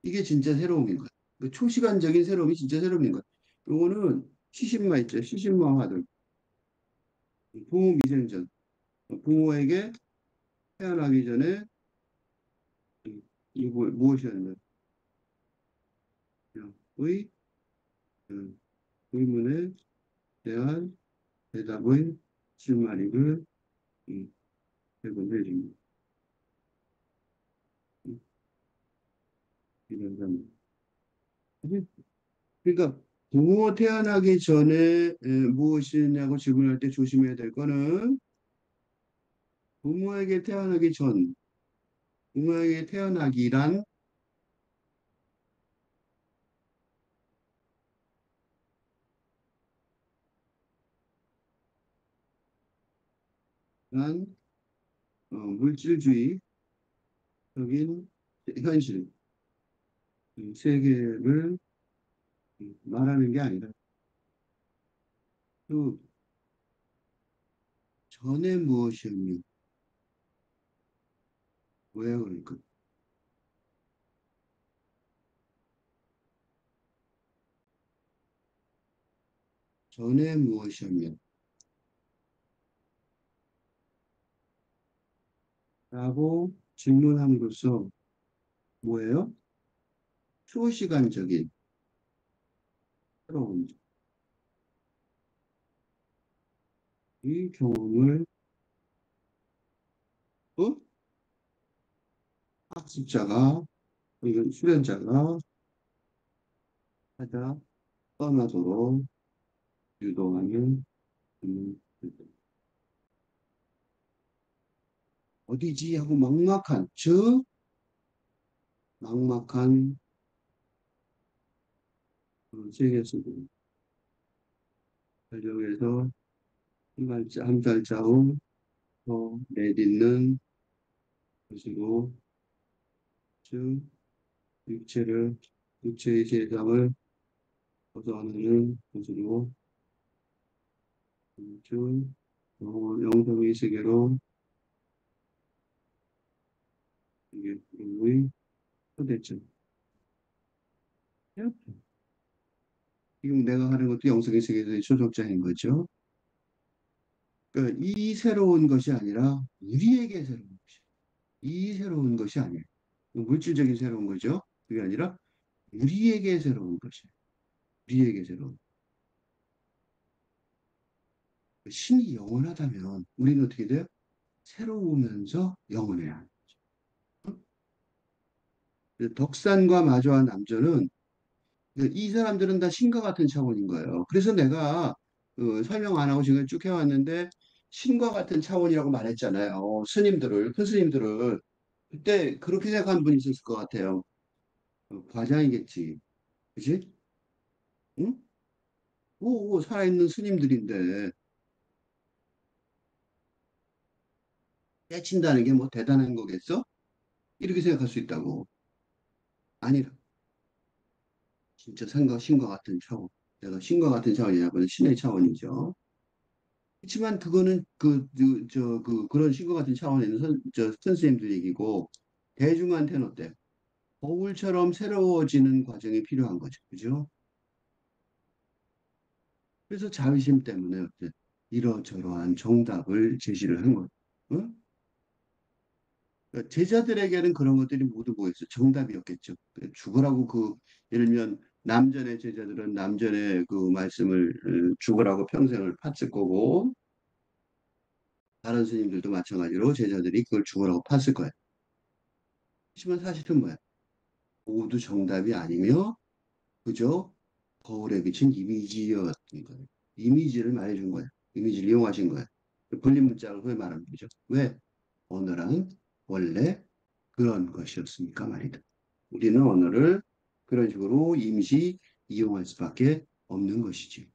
이게 진짜 새로움인 거야. 그 초시간적인 새로움이 진짜 새로움인 거야. 요거는 시신마 있죠. 시신마 화들. 부모 미생전. 부모에게 태어나기 전에 이거 무엇이었냐? 의 의문에 대한 대답은 실마리를 대부분 해줍니다. 이런 점. 그러니까 부모 태어나기 전에 무엇이냐고 질문할 때 조심해야 될 거는 부모에게 태어나기 전, 부모에게 태어나기란 물질주의적인 현실, 세계를 말하는 게 아니라 또 전에 무엇이었냐, 왜 그러니까 전에 무엇이었냐 라고 질문함으로써 뭐예요? 초시간적인 새로운 이 경험을 어? 학습자가 이건 수련자가 하다 떠나도록 유도하는 어디지 하고 막막한, 즉 막막한 세계 속으로 달력에서 한 발자 후 더 내딛는 것으로 즉 육체를 육체의 세상을 벗어나는 것으로 즉 영성의 세계로 이게 우리 초대점. 지금 내가 하는 것도 영성의 세계에서의 초적자인 거죠. 그러니까 이 새로운 것이 아니라 우리에게 새로운 것이. 이 새로운 것이 아니에요. 물질적인 새로운 거죠. 그게 아니라 우리에게 새로운 것이. 우리에게 새로운. 신이 영원하다면 우리는 어떻게 돼요? 새로우면서 영원해야 해요. 덕산과 마조와 남조는 이 사람들은 다 신과 같은 차원인 거예요. 그래서 내가 설명 안 하고 지금 쭉 해왔는데 신과 같은 차원이라고 말했잖아요. 스님들을, 큰 스님들을. 그때 그렇게 생각하는 분이 있었을 것 같아요. 과장이겠지. 그지? 응? 오, 살아있는 스님들인데 깨친다는 게 뭐 대단한 거겠어? 이렇게 생각할 수 있다고. 아니라. 진짜 신과 같은 차원. 내가 신과 같은 차원이냐고는 신의 차원이죠. 그렇지만 그거는 그런 신과 같은 차원에는 선생님들 얘기고 대중한테는 어때요? 거울처럼 새로워지는 과정이 필요한 거죠. 그죠? 그래서 자의심 때문에 이러저러한 정답을 제시를 한 거예요. 응? 그러니까 제자들에게는 그런 것들이 모두 뭐였어? 정답이었겠죠. 죽으라고 예를 들면 남전의 제자들은 남전의 그 말씀을 죽으라고 평생을 팠을 거고 다른 스님들도 마찬가지로 제자들이 그걸 죽으라고 팠을 거예요. 하지만 사실은 뭐야? 모두 정답이 아니며 그저 거울에 비친 이미지였던 거예요. 이미지를 말해준 거예요. 이미지를 이용하신 거예요. 불린 문자를 소위 말하는 거죠. 왜? 언어란 원래 그런 것이었으니까 말이다. 우리는 언어를 그런 식으로 임시 이용할 수밖에 없는 것이지.